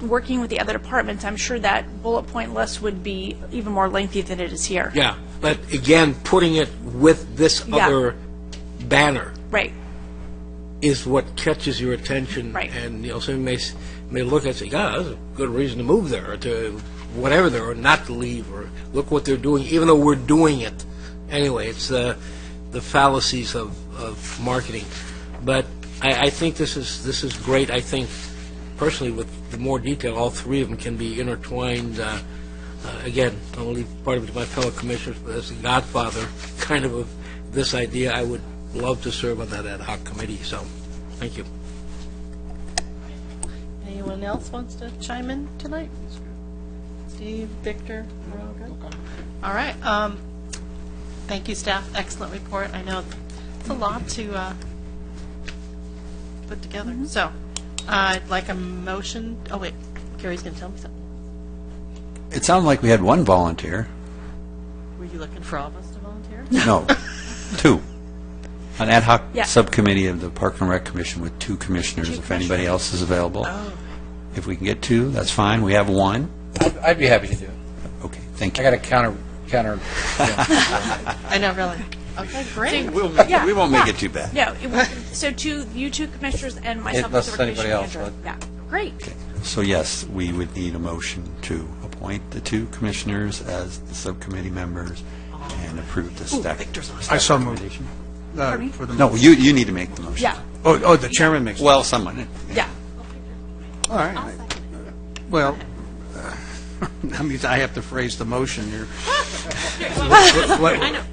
S6: working with the other departments, I'm sure that bullet point list would be even more lengthy than it is here.
S15: Yeah, but again, putting it with this other banner
S6: Right.
S15: is what catches your attention.
S6: Right.
S15: And, somebody may look at it and say, that's a good reason to move there, or to whatever there, or not to leave, or look what they're doing, even though we're doing it. Anyway, it's the fallacies of marketing. But I think this is great. I think, personally, with the more detail, all 3 of them can be intertwined. Again, I'll leave part of it to my fellow commissioners, but as the godfather kind of this idea, I would love to serve on that ad hoc committee. So, thank you.
S2: Anyone else wants to chime in tonight? Steve, Victor, we're all good? All right. Thank you, staff. Excellent report. I know it's a lot to put together. So, I'd like a motion. Oh, wait. Carrie's going to tell me something.
S3: It sounded like we had one volunteer.
S2: Were you looking for all of us to volunteer?
S3: No, two. An ad hoc
S6: Yeah.
S3: subcommittee of the Park and Rec Commission with two commissioners, if anybody else is available. If we can get two, that's fine. We have one.
S16: I'd be happy to do it.
S3: Okay, thank
S16: I
S3: you.
S16: got to counter.
S2: I know, really. Okay, great.
S6: Yeah.
S3: We won't make it too bad.
S6: Yeah, so you two commissioners and myself
S16: Unless
S6: as the recreation
S16: anybody else
S6: manager.
S16: would.
S6: Yeah, great.
S3: Okay. So yes, we would need a motion to appoint the two commissioners as the subcommittee members and approve the staff.
S5: I so moved.
S3: recommendation.
S6: Pardon me?
S5: For the
S3: No, you need to make the motion.
S6: Yeah,
S5: Oh, the chairman makes.
S3: Well, someone.
S6: yeah.
S5: All right. Well, that means I have to phrase the motion here.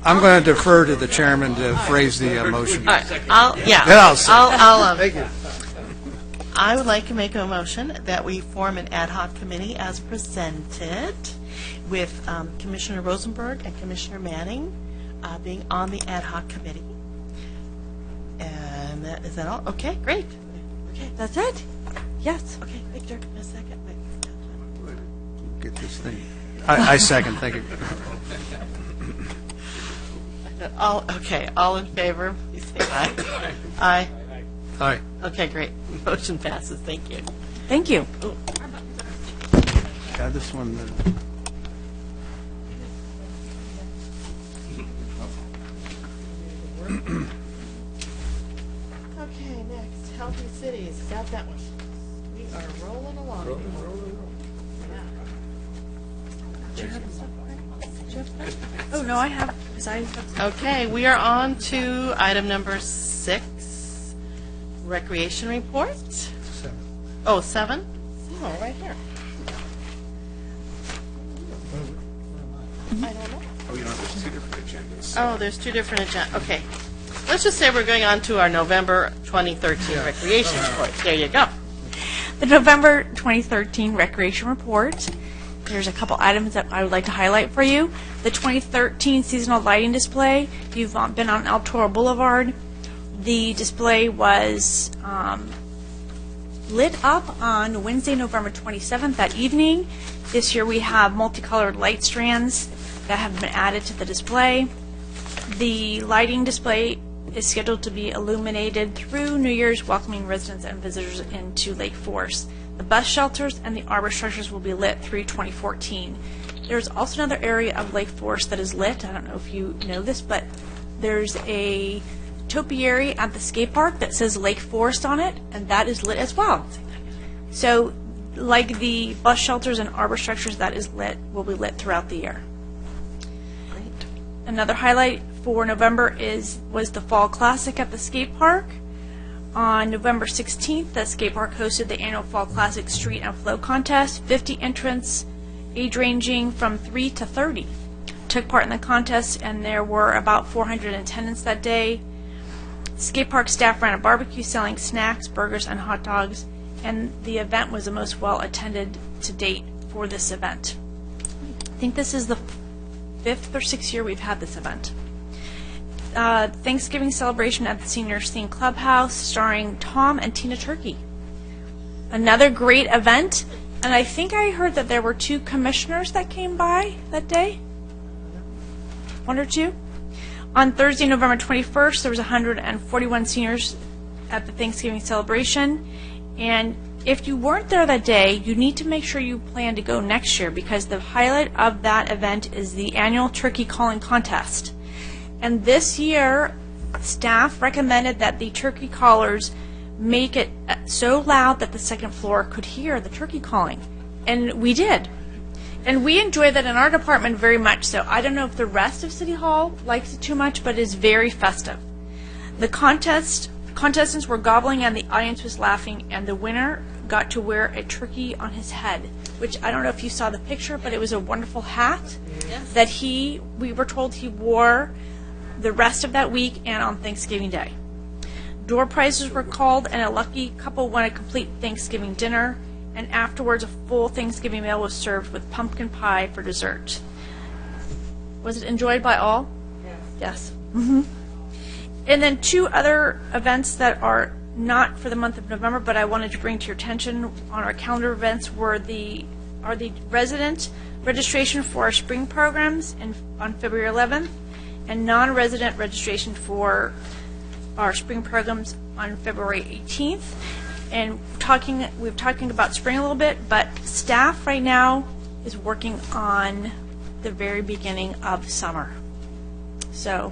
S5: I'm going to defer to the chairman to phrase the motion.
S2: All right, I would like to make a motion that we form an ad hoc committee as presented with Commissioner Rosenberg and Commissioner Manning being on the ad hoc committee. And is that all? Okay, great. Okay,
S6: That's it? Yes.
S2: okay, Victor, a second. Wait.
S5: Get this thing. I second, thank you.
S2: All in favor, please say aye. Aye.
S5: Aye.
S2: Okay, great. Motion passes. Thank you.
S6: Thank you.
S5: Yeah, this one.
S2: Okay, next, Healthy Cities. Got that one. We are rolling along.
S6: Oh, no, I have, because I,
S2: Okay, we are on to item number 6, Recreation Report. 7? Oh, right here. I don't know.
S13: There's two different agendas.
S2: Oh, there's two different agendas. Okay. Let's just say we're going on to our November 2013 Recreation Report. There you go.
S6: the November 2013 Recreation Report. There's a couple items that I would like to highlight for you. The 2013 seasonal lighting display. You've been on El Toro Boulevard. The display was lit up on Wednesday, November 27th, that evening. This year we have multicolored light strands that have been added to the display. The lighting display is scheduled to be illuminated through New Year's, welcoming residents and visitors into Lake Forest. The bus shelters and the arbor structures will be lit through 2014. There's also another area of Lake Forest that is lit. I don't know if you know this, but there's a topiary at the skate park that says Lake Forest on it, and that is lit as well. So, like the bus shelters and arbor structures, that is lit, will be lit throughout the year.
S2: Great.
S6: Another highlight for November was the Fall Classic at the skate park. On November 16th, the skate park hosted the annual Fall Classic Street and Flow Contest. 50 entrants, age ranging from 3 to 30, took part in the contest, and there were about 400 attendants that day. Skate park staff ran a barbecue selling snacks, burgers, and hot dogs, and the event was the most well-attended to date for this event. I think this is the 5th or 6th year we've had this event. Thanksgiving celebration at the Senior Scene Clubhouse starring Tom and Tina Turkey. Another great event, and I think I heard that there were 2 commissioners that came by that day. 1 or 2? On Thursday, November 21st, there was 141 seniors at the Thanksgiving celebration, and if you weren't there that day, you need to make sure you plan to go next year, because the highlight of that event is the annual turkey calling contest. And this year, staff recommended that the turkey callers make it so loud that the second floor could hear the turkey calling. And we did. And we enjoy that in our department very much so. I don't know if the rest of City Hall likes it too much, but it is very festive. The contestants were gobbling and the audience was laughing, and the winner got to wear a turkey on his head, which I don't know if you saw the picture, but it was a wonderful hat that we were told he wore the rest of that week and on Thanksgiving Day. Door prizes were called, and a lucky couple won a complete Thanksgiving dinner, and afterwards a full Thanksgiving meal was served with pumpkin pie for dessert. Was it enjoyed by all? Yes. Mm-hmm. And then 2 other events that are not for the month of November, but I wanted to bring to your attention on our calendar events are the resident registration for our spring programs on February 11th, and non-resident registration for our spring programs on February 18th. And we've talking about spring a little bit, but staff right now is working on the very beginning of summer. So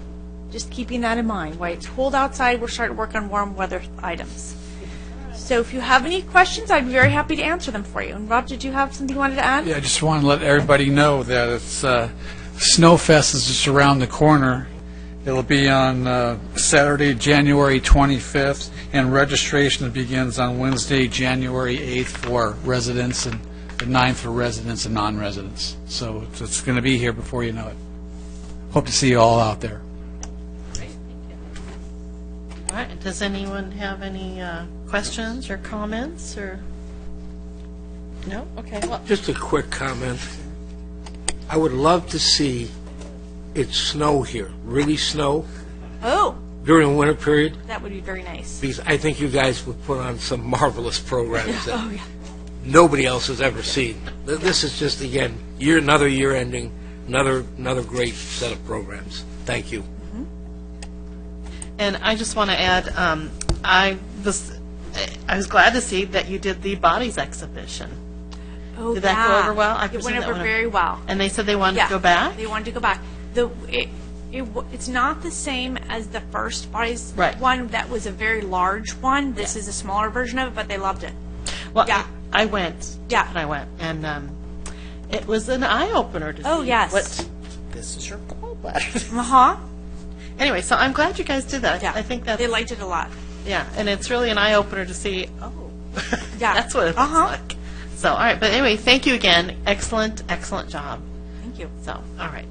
S6: just keeping that in mind. While it's cold outside, we're starting to work on warm weather items. So if you have any questions, I'd be very happy to answer them for you. And Rob, did you have something you wanted to add?
S14: Yeah, I just want to let everybody know that it's Snowfest is just around the corner. It'll be on Saturday, January 25th, and registration begins on Wednesday, January 8th for residents and the 9th for residents and non-residents. So it's going to be here before you know it. Hope to see you all out there.
S2: Great, thank you. All right, does anyone have any questions or comments, or? No? Okay. Well,
S15: Just a quick comment. I would love to see it snow here, really snow,
S6: Oh,
S15: during the winter period,
S6: that would be very nice.
S15: because I think you guys would put on some marvelous programs that
S6: Oh, yeah.
S15: nobody else has ever seen. This is just, again, another year ending, another great set of programs. Thank you.
S2: and I just want to add, I was glad to see that you did the bodies exhibition.
S6: Oh,
S2: Did that go
S6: yeah.
S2: over well? I
S6: It
S2: presume
S6: went
S2: that
S6: over
S2: went
S6: very well.
S2: And they said they wanted
S6: Yeah,
S2: to go back?
S6: They wanted to go back. It's not the same as the first bodies
S2: Right.
S6: one. That was a very large one. This is a smaller version of it, but they loved it.
S2: Well,
S6: Yeah.
S2: I went.
S6: Yeah.
S2: And I went, and it was an eye-opener to
S6: Oh,
S2: see
S6: yes.
S2: what this is your gallbladder.
S6: Uh-huh.
S2: Anyway, so I'm glad you guys did that.
S6: Yeah.
S2: I think that's,
S6: They liked it a lot.
S2: yeah, and it's really an eye-opener to see, oh,
S6: Yeah.
S2: that's what it looks like. So, all right, but anyway, thank you again. Excellent, excellent job.
S6: Thank you.
S2: So, all right.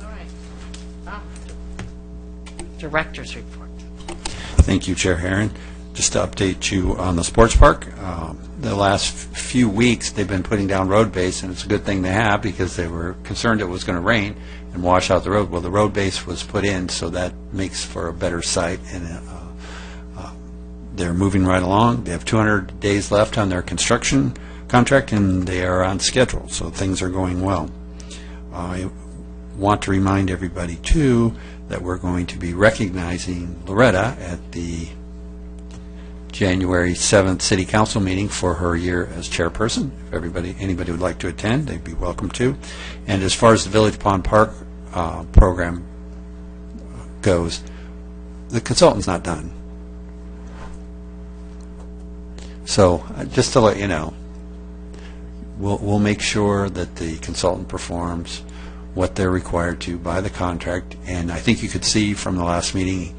S2: All right. Director's report.
S3: Thank you, Chair Herron. Just to update you on the sports park, the last few weeks, they've been putting down road base, and it's a good thing they have because they were concerned it was going to rain and wash out the road. Well, the road base was put in, so that makes for a better site, and they're moving right along. They have 200 days left on their construction contract, and they are on schedule, so things are going well. I want to remind everybody, too, that we're going to be recognizing Loretta at the January 7th City Council meeting for her year as chairperson. If anybody would like to attend, they'd be welcome to. And as far as the Village Pond Park program goes, the consultant's not done. So just to let you know, we'll make sure that the consultant performs what they're required to by the contract. And I think you could see from the last meeting,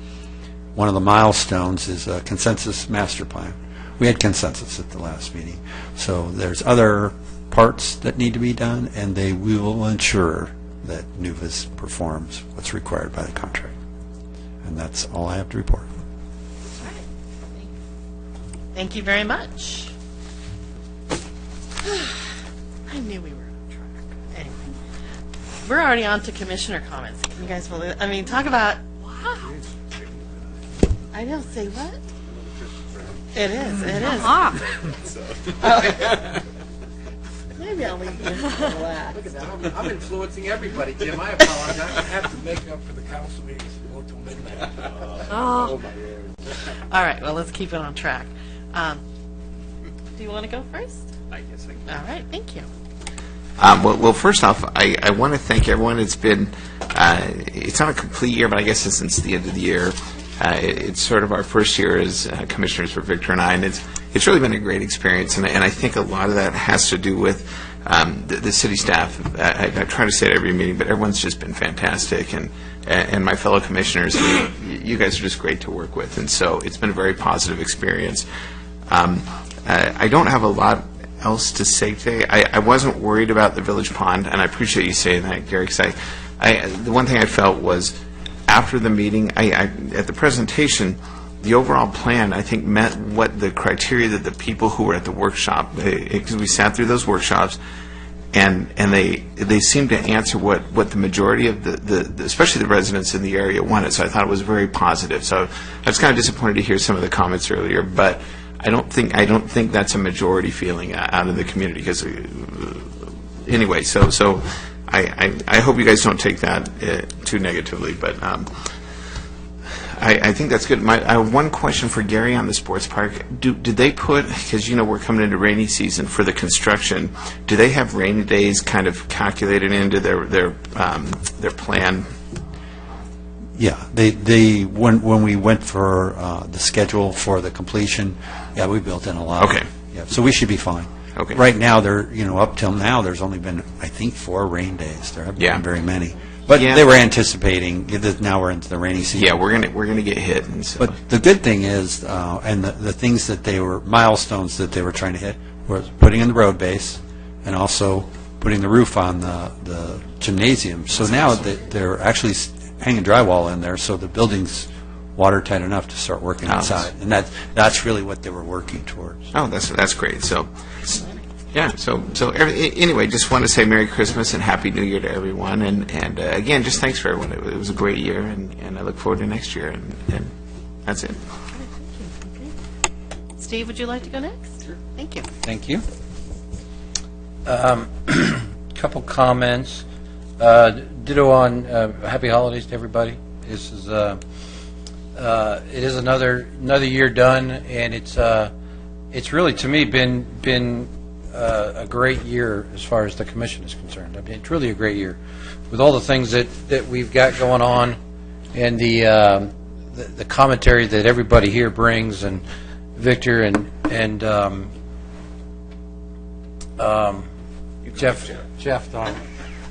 S3: one of the milestones is a consensus master plan. We had consensus at the last meeting. So there's other parts that need to be done, and they will ensure that NUVIS performs what's required by the contract. And that's all I have to report.
S2: Thank you very much. I knew we were on track. Anyway, we're already on to commissioner comments. Can you guys believe it? I mean, talk about, wow. I know, say what? It is, it is. Oh. Maybe I'll leave you to relax.
S15: Look at that. I'm influencing everybody, Jim. I apologize. I have to make up for the council meetings until midnight.
S2: Oh, my Lord. All right, well, let's keep it on track. Do you want to go first?
S13: I guess I can.
S2: All right, thank you.
S13: Well, first off, I want to thank everyone. It's been, it's not a complete year, but I guess since the end of the year, it's sort of our first year as commissioners for Victor and I, and it's really been a great experience, and I think a lot of that has to do with the city staff. I try to say it every meeting, but everyone's just been fantastic, and my fellow commissioners, I mean, you guys are just great to work with, and so it's been a very positive experience. I don't have a lot else to say today. I wasn't worried about the Village Pond, and I appreciate you saying that, Gary, because the one thing I felt was after the meeting, at the presentation, the overall plan, I think, met what the criteria that the people who were at the workshop, because we sat through those workshops, and they seemed to answer what the majority of the especially the residents in the area wanted. So I thought it was very positive. So I was kind of disappointed to hear some of the comments earlier, but I don't think that's a majority feeling out of the community. Because anyway, so I hope you guys don't take that too negatively, but I think that's good. I have one question for Gary on the sports park. Did they put, because we're coming into rainy season for the construction, do they have rainy days kind of calculated into their plan?
S3: Yeah, they when we went for the schedule for the completion, yeah, we built in a lot.
S13: Okay.
S3: Yeah, so we should be fine.
S13: Okay.
S3: Right now, up till now, there's only been, I think, 4 rain days. There haven't been very many. But they were anticipating that now we're into the rainy season.
S13: Yeah, we're gonna get hit. And so.
S3: But the good thing is, and the things that they were milestones that they were trying to hit was putting in the road base, and also putting the roof on the gymnasium. So now they're actually hanging drywall in there, so the building's watertight enough to start working inside, and that's really what they were working towards.
S13: Oh, that's great. So. Yeah, anyway, just want to say Merry Christmas and Happy New Year to everyone, and again, just thanks for everyone. It was a great year, and I look forward to next year, and that's it.
S2: Steve, would you like to go next? Sure. Thank you.
S16: Thank you. Couple comments. Ditto on Happy Holidays to everybody. This is it is another year done, and it's really, to me, been a great year as far as the commission is concerned. I mean, it's really a great year with all the things that we've got going on, and the commentary that everybody here brings, and Victor and Jeff.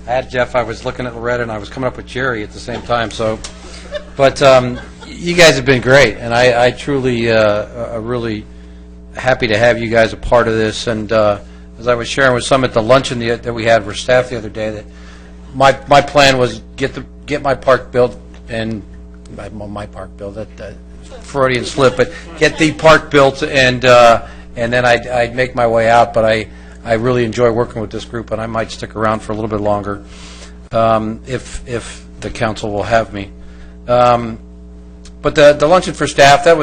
S16: I had Jeff. I was looking at Loretta, and I was coming up with Jerry at the same time. So, but you guys have been great, and I truly are really happy to have you guys a part of this. And as I was sharing with some at the luncheon that we had for staff the other day, that my plan was get my park built, and my park built, that Freudian slip, but get the park built, and then I'd make my way out. But I really enjoy working with this group, and I might stick around for a little bit longer if the council will have me. But the luncheon for staff, that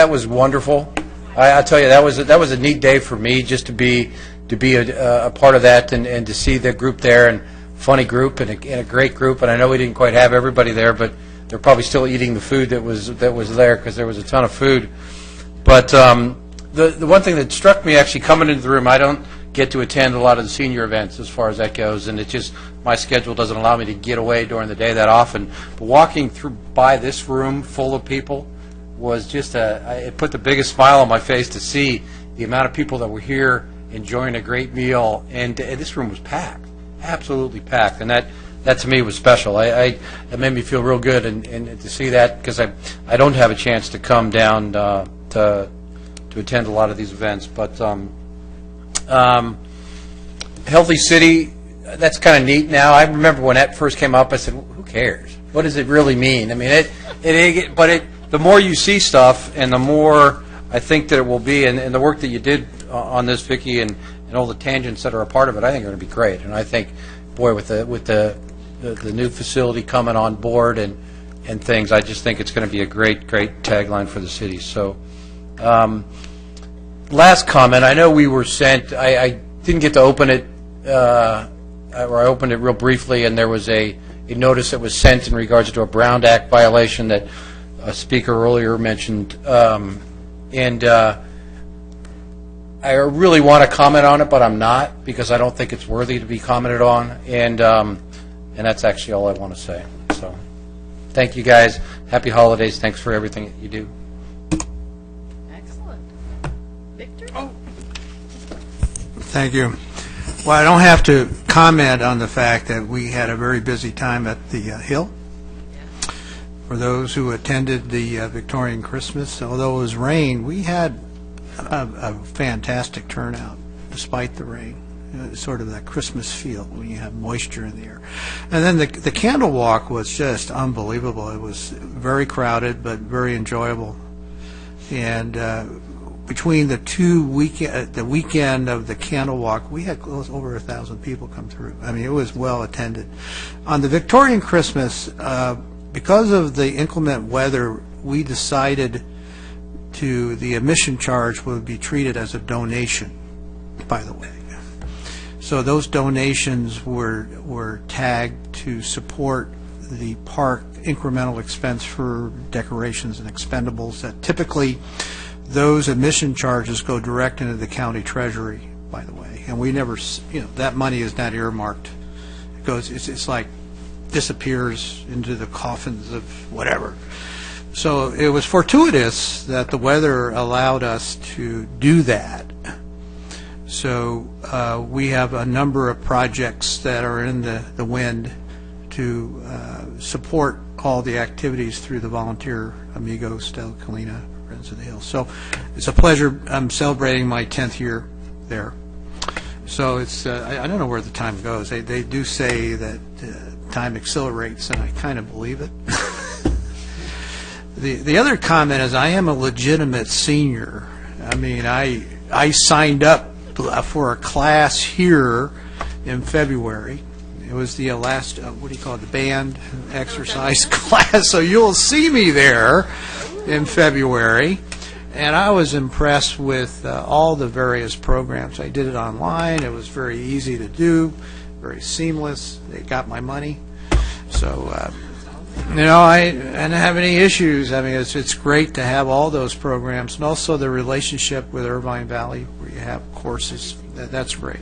S16: was wonderful. I tell you, that was a neat day for me, just to be a part of that, and to see the group there, and funny group, and a great group. And I know we didn't quite have everybody there, but they're probably still eating the food that was there, because there was a ton of food. But the one thing that struck me actually coming into the room, I don't get to attend a lot of the senior events as far as that goes, and it just, my schedule doesn't allow me to get away during the day that often. But walking by this room full of people was just it put the biggest smile on my face to see the amount of people that were here enjoying a great meal, and this room was packed, absolutely packed, and that to me was special. It made me feel real good, and to see that, because I don't have a chance to come down to attend a lot of these events. But Healthy City, that's kind of neat now. I remember when that first came up, I said, who cares? What does it really mean? I mean, the more you see stuff, and the more I think that it will be, and the work that you did on this, Vicki, and all the tangents that are a part of it, I think are going to be great. And I think, boy, with the new facility coming on board and things, I just think it's going to be a great tagline for the city. So, last comment, I know we were sent, I didn't get to open it, or I opened it real briefly, and there was a notice that was sent in regards to a Brown Act violation that a speaker earlier mentioned, and I really want to comment on it, but I'm not, because I don't think it's worthy to be commented on, and that's actually all I want to say. So, thank you guys. Happy holidays. Thanks for everything that you do.
S2: Excellent. Victor?
S5: Thank you. Well, I don't have to comment on the fact that we had a very busy time at the Hill. For those who attended the Victorian Christmas, although it was rain, we had a fantastic turnout despite the rain. Sort of that Christmas feel when you have moisture in the air. And then the candle walk was just unbelievable. It was very crowded but very enjoyable. And between the the weekend of the candle walk, we had close over 1,000 people come through. I mean, it was well attended. On the Victorian Christmas, because of the inclement weather, we decided the admission charge would be treated as a donation, by the way. So those donations were tagged to support the park incremental expense for decorations and expendables. That typically, those admission charges go direct into the county treasury, by the way, and we never, that money is not earmarked. It goes, it's like disappears into the coffins of whatever. So it was fortuitous that the weather allowed us to do that. So we have a number of projects that are in the wind to support all the activities through the volunteer Amigos de la Colina, Friends of the Hills. So it's a pleasure. I'm celebrating my 10th year there. So it's I don't know where the time goes. They do say that time accelerates, and I kind of believe it. The other comment is I am a legitimate senior. I mean, I signed up for a class here in February. It was the last, what do you call it, the band exercise class. So you'll see me there in February. And I was impressed with all the various programs. I did it online. It was very easy to do, very seamless. They got my money. So, I didn't have any issues. I mean, it's great to have all those programs, and also the relationship with Irvine Valley, where you have courses. That's great.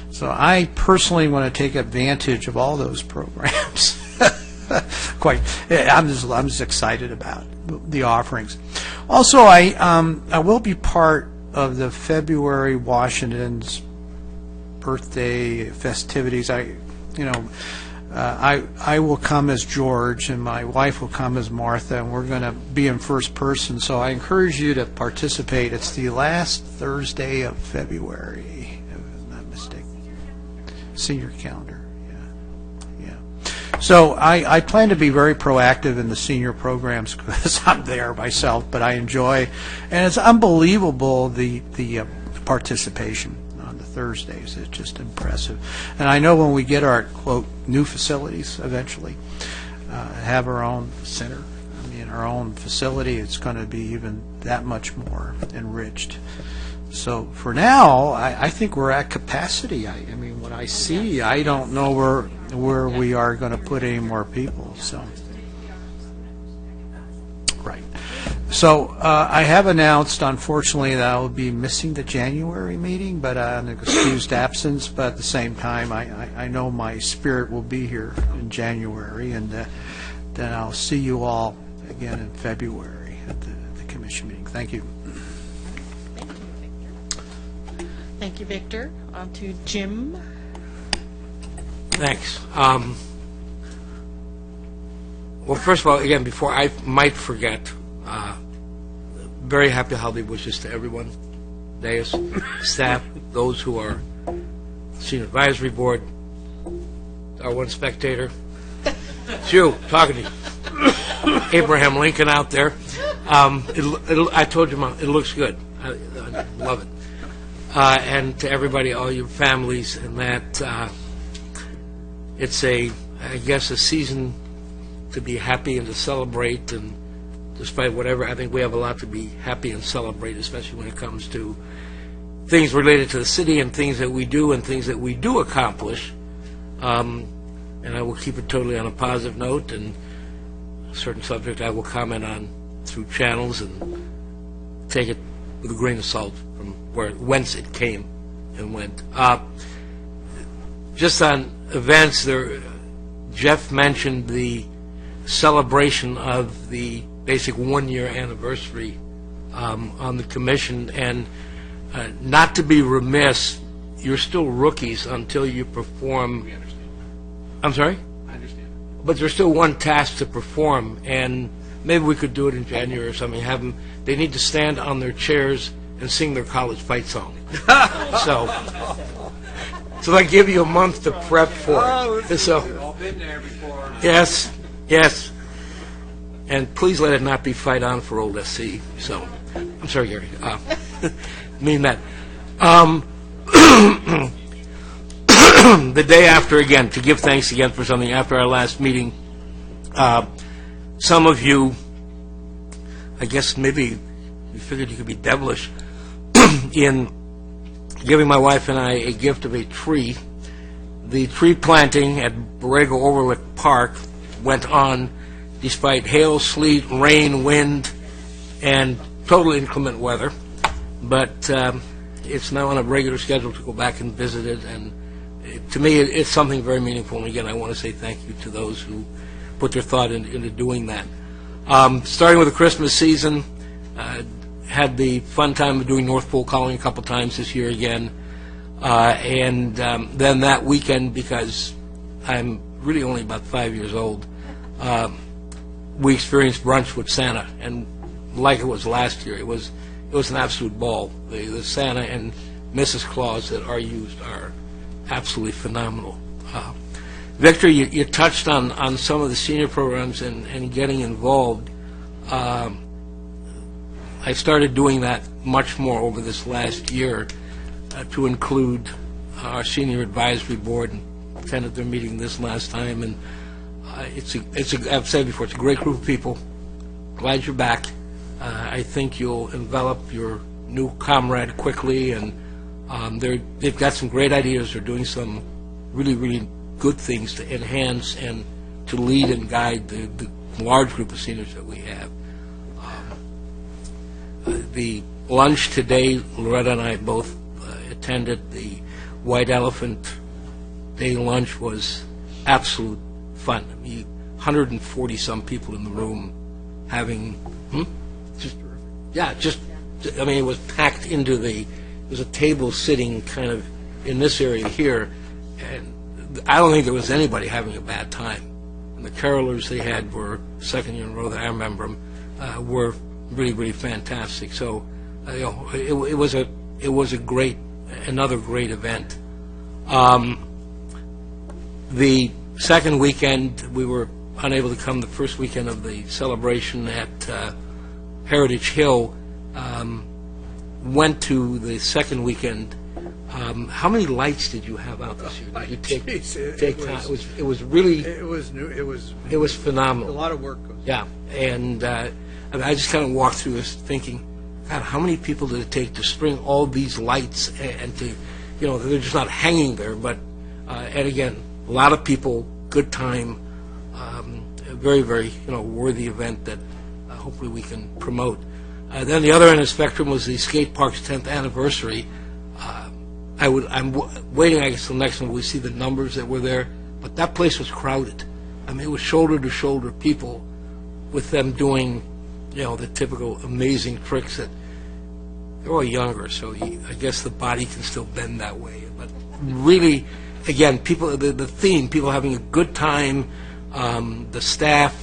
S5: So I personally want to take advantage of all those programs. I'm just excited about the offerings. Also, I will be part of the February Washington's birthday festivities. I will come as George, and my wife will come as Martha, and we're going to be in first person. So I encourage you to participate. It's the last Thursday of February, if I'm not mistaken. Senior calendar, yeah. So I plan to be very proactive in the senior programs because I'm there myself, but I enjoy, and it's unbelievable the participation on the Thursdays. It's just impressive. And I know when we get our, quote, new facilities eventually, have our own center, our own facility, it's going to be even that much more enriched. So for now, I think we're at capacity. I mean, what I see, I don't know where we are going to put any more people. So, right. So I have announced, unfortunately, that I will be missing the January meeting, but an excused absence. But at the same time, I know my spirit will be here in January, and then I'll see you all again in February at the commission meeting. Thank you.
S2: Thank you, Victor. On to Jim.
S15: Thanks. Well, first of all, again, before I might forget, very happy holiday wishes to everyone, Deus, staff, those who are Senior Advisory Board, our one spectator. It's you, talking to you. Abraham Lincoln out there. I told you, Mom, it looks good. I love it. And to everybody, all your families, and that it's I guess, a season to be happy and to celebrate, and despite whatever, I think we have a lot to be happy and celebrate, especially when it comes to things related to the city and things that we do and things that we do accomplish. And I will keep it totally on a positive note, and a certain subject I will comment on through channels and take it with a grain of salt from whence it came and went. Just on events, Jeff mentioned the celebration of the basic one-year anniversary on the commission, and not to be remiss, you're still rookies until you perform.
S7: We understand.
S15: I'm sorry?
S7: I understand.
S15: But there's still one task to perform, and maybe we could do it in January or something. Have them, they need to stand on their chairs and sing their college fight song. So I give you a month to prep for it. So,
S7: All been there before.
S15: yes. And please let it not be fight on for old SC. So, I'm sorry, Gary. Mean that. The day after, again, to give thanks again for something, after our last meeting, some of you, I guess maybe you figured you could be devilish in giving my wife and I a gift of a tree. The tree planting at Borrego Overlook Park went on despite hail, sleet, rain, wind, and total inclement weather. But it's now on a regular schedule to go back and visit it, and to me, it's something very meaningful. And again, I want to say thank you to those who put their thought into doing that. Starting with the Christmas season, had the fun time of doing North Pole calling a couple times this year again. And then that weekend, because I'm really only about 5 years old, we experienced brunch with Santa, and like it was last year, it was an absolute ball. The Santa and Mrs. Claus that are used are absolutely phenomenal. Victor, you touched on some of the senior programs and getting involved. I started doing that much more over this last year to include our senior advisory board, and attended their meeting this last time. And I've said before, it's a great group of people. Glad you're back. I think you'll envelop your new comrade quickly, and they've got some great ideas. They're doing some really, really good things to enhance and to lead and guide the large group of seniors that we have. The lunch today, Loretta and I both attended. The White Elephant Day lunch was absolute fun. I mean, 140-some people in the room having, I mean, it was packed into there was a table sitting kind of in this area here, and I don't think there was anybody having a bad time. And the carolers they had were, second year in a row that I remember them, were really, really fantastic. So, it was another great event. The second weekend, we were unable to come the first weekend of the celebration at Heritage Hill. Went to the second weekend. How many lights did you have out this year? Did you take time? It was phenomenal.
S5: A lot of work goes.
S15: Yeah, and I just kind of walked through this thinking, God, how many people did it take to string all these lights and to, they're just not hanging there, but and again, a lot of people, good time, a very, very worthy event that hopefully we can promote. Then the other end of the spectrum was the skate park's 10th anniversary. I'm waiting, I guess, till next one we see the numbers that were there, but that place was crowded. I mean, it was shoulder to shoulder people with them doing, the typical amazing tricks that they're all younger, so I guess the body can still bend that way. But really, again, people, the theme, people having a good time, the staff,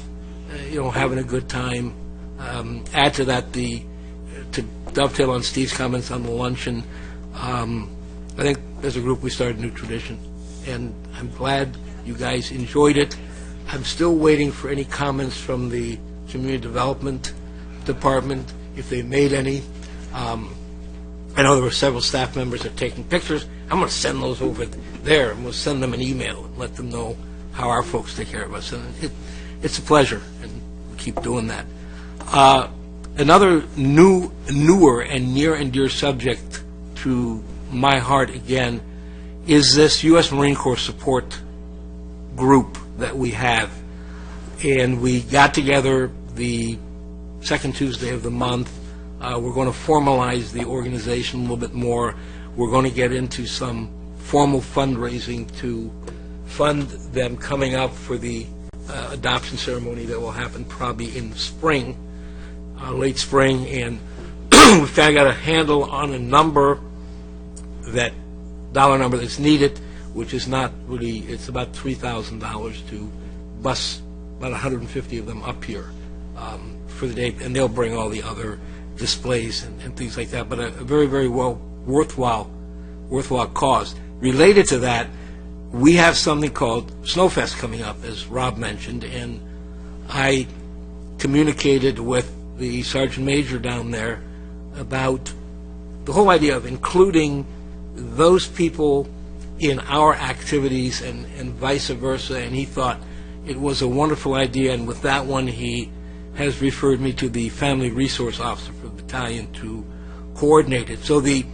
S15: having a good time. Add to that to dovetail on Steve's comments on the luncheon. I think as a group we started a new tradition, and I'm glad you guys enjoyed it. I'm still waiting for any comments from the Community Development Department, if they made any. I know there were several staff members that are taking pictures. I'm going to send those over there, and we'll send them an email and let them know how our folks take care of us. And it's a pleasure, and we keep doing that. Another newer and near and dear subject to my heart again is this U.S. Marine Corps support group that we have. And we got together the second Tuesday of the month. We're going to formalize the organization a little bit more. We're going to get into some formal fundraising to fund them coming up for the adoption ceremony that will happen probably in spring, late spring. And we've kind of got a handle on a number, that dollar number that's needed, which is not really, it's about $3,000 to bus about 150 of them up here for the day, and they'll bring all the other displays and things like that, but a very, very worthwhile cause. Related to that, we have something called Snowfest coming up, as Rob mentioned, and I communicated with the Sergeant Major down there about the whole idea of including those people in our activities and vice versa, and he thought it was a wonderful idea, and with that one he has referred me to the Family Resource Officer for the battalion to coordinate it. So the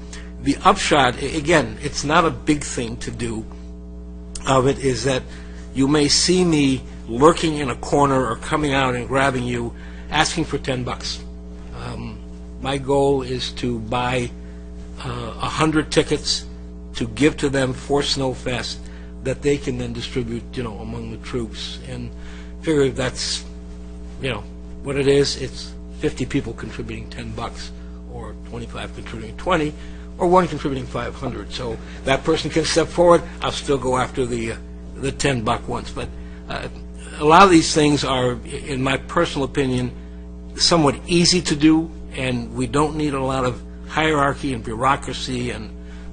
S15: the upshot, again, it's not a big thing to do of it, is that you may see me lurking in a corner or coming out and grabbing you, asking for $10. My goal is to buy 100 tickets to give to them for Snowfest that they can then distribute, among the troops. And figure if that's, what it is. It's 50 people contributing $10, or 25 contributing 20, or one contributing 500. So that person can step forward. I'll still go after the $10 ones. But a lot of these things are, in my personal opinion, somewhat easy to do, and we don't need a lot of hierarchy and bureaucracy and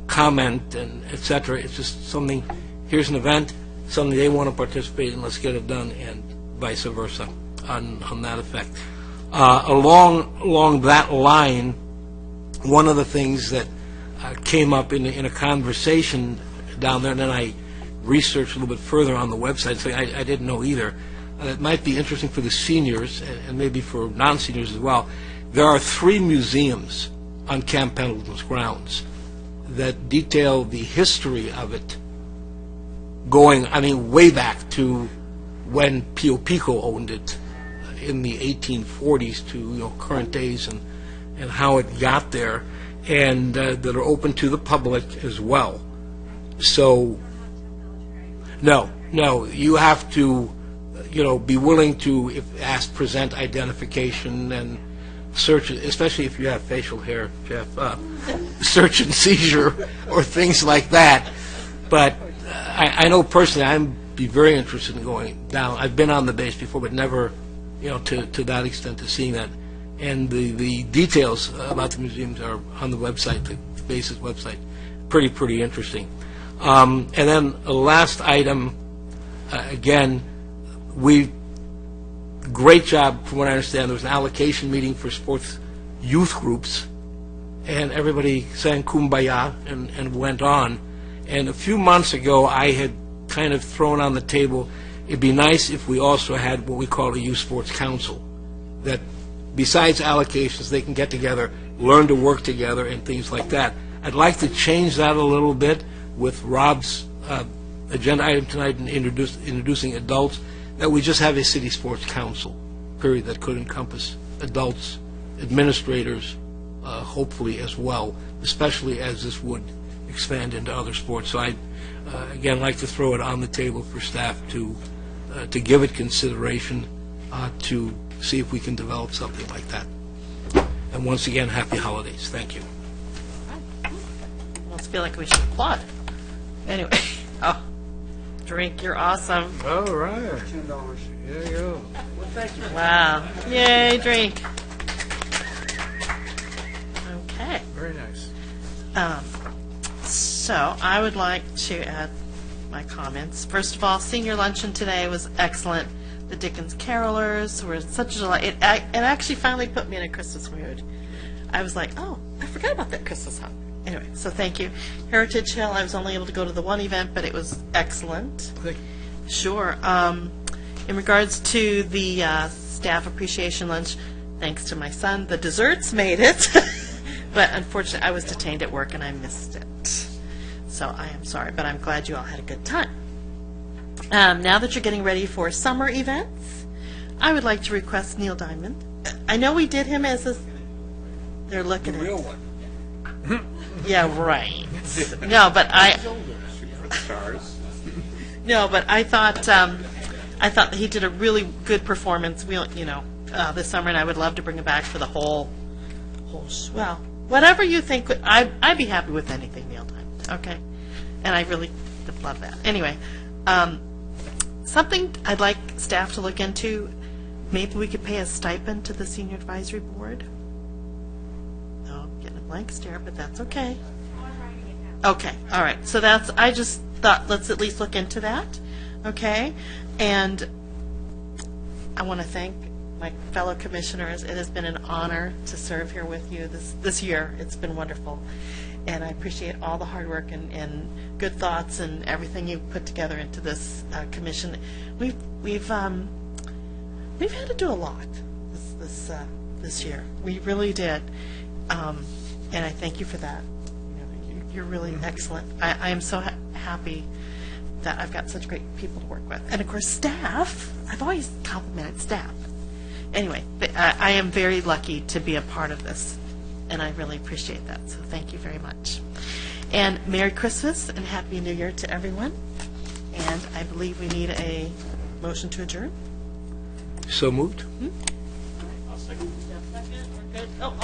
S15: comment and et cetera. It's just something, here's an event, something they want to participate in, let's get it done, and vice versa on that effect. Along that line, one of the things that came up in a conversation down there, and then I researched a little bit further on the website, so I didn't know either. It might be interesting for the seniors, and maybe for non-seniors as well. There are 3 museums on Camp Pendleton's grounds that detail the history of it, going, way back to when Pio Pico owned it in the 1840s to current days, and how it got there, and that are open to the public as well. So, no, you have to, be willing to, if asked, present identification and search, especially if you have facial hair, Jeff, search and seizure or things like that. But I know personally I'd be very interested in going down. I've been on the base before, but never, to that extent, to seeing that. And the details about the museums are on the website, the base's website. Pretty interesting. And then the last item, again, great job, from what I understand. There was an allocation meeting for sports youth groups, and everybody sang Kumbaya and went on. And a few months ago, I had kind of thrown on the table, it'd be nice if we also had what we call a youth sports council, that besides allocations, they can get together, learn to work together, and things like that. I'd like to change that a little bit with Rob's agenda item tonight, in introducing adults, that we just have a city sports council, period, that could encompass adults, administrators, hopefully as well, especially as this would expand into other sports. So I'd, again, like to throw it on the table for staff to give it consideration, to see if we can develop something like that. And once again, happy holidays. Thank you.
S2: I almost feel like we should applaud. Anyway, Drink, you're awesome.
S17: All right. $10. There you go. Well, thank you.
S2: Wow. Yay, Drink. Okay.
S17: Very nice.
S2: So I would like to add my comments. First of all, senior luncheon today was excellent. The Dickens Carolers were such a delight. It actually finally put me in a Christmas mood. I was like, oh, I forgot about that Christmas holiday. Anyway, so thank you. Heritage Hill, I was only able to go to the one event, but it was excellent.
S17: Thank you.
S2: Sure. In regards to the staff appreciation lunch, thanks to my son, the desserts made it. But unfortunately, I was detained at work and I missed it. So I am sorry, but I'm glad you all had a good time. Now that you're getting ready for summer events, I would like to request Neil Diamond. I know we did him as a... They're looking at...
S17: Real one.
S2: Yeah, right. No, but I... No, but I thought that he did a really good performance. This summer, and I would love to bring him back for the whole. Well, whatever you think. I'd be happy with anything, Neil Diamond. Okay, and I really love that. Anyway, something I'd like staff to look into. Maybe we could pay a stipend to the senior advisory board. No, I'm getting a blank stare, but that's okay. Okay, all right. So I just thought, let's at least look into that, okay? And I want to thank my fellow commissioners. It has been an honor to serve here with you this year. It's been wonderful. And I appreciate all the hard work and good thoughts and everything you put together into this commission. We've had to do a lot this year. We really did. And I thank you for that. You're really excellent. I am so happy that I've got such great people to work with. And of course, staff. I've always complimented staff. Anyway, but I am very lucky to be a part of this, and I really appreciate that. So thank you very much. And Merry Christmas and Happy New Year to everyone. And I believe we need a motion to adjourn.
S15: So moved.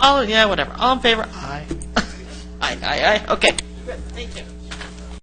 S2: Oh, yeah, whatever. All in favor? Aye. Aye. Okay. Good. Thank you.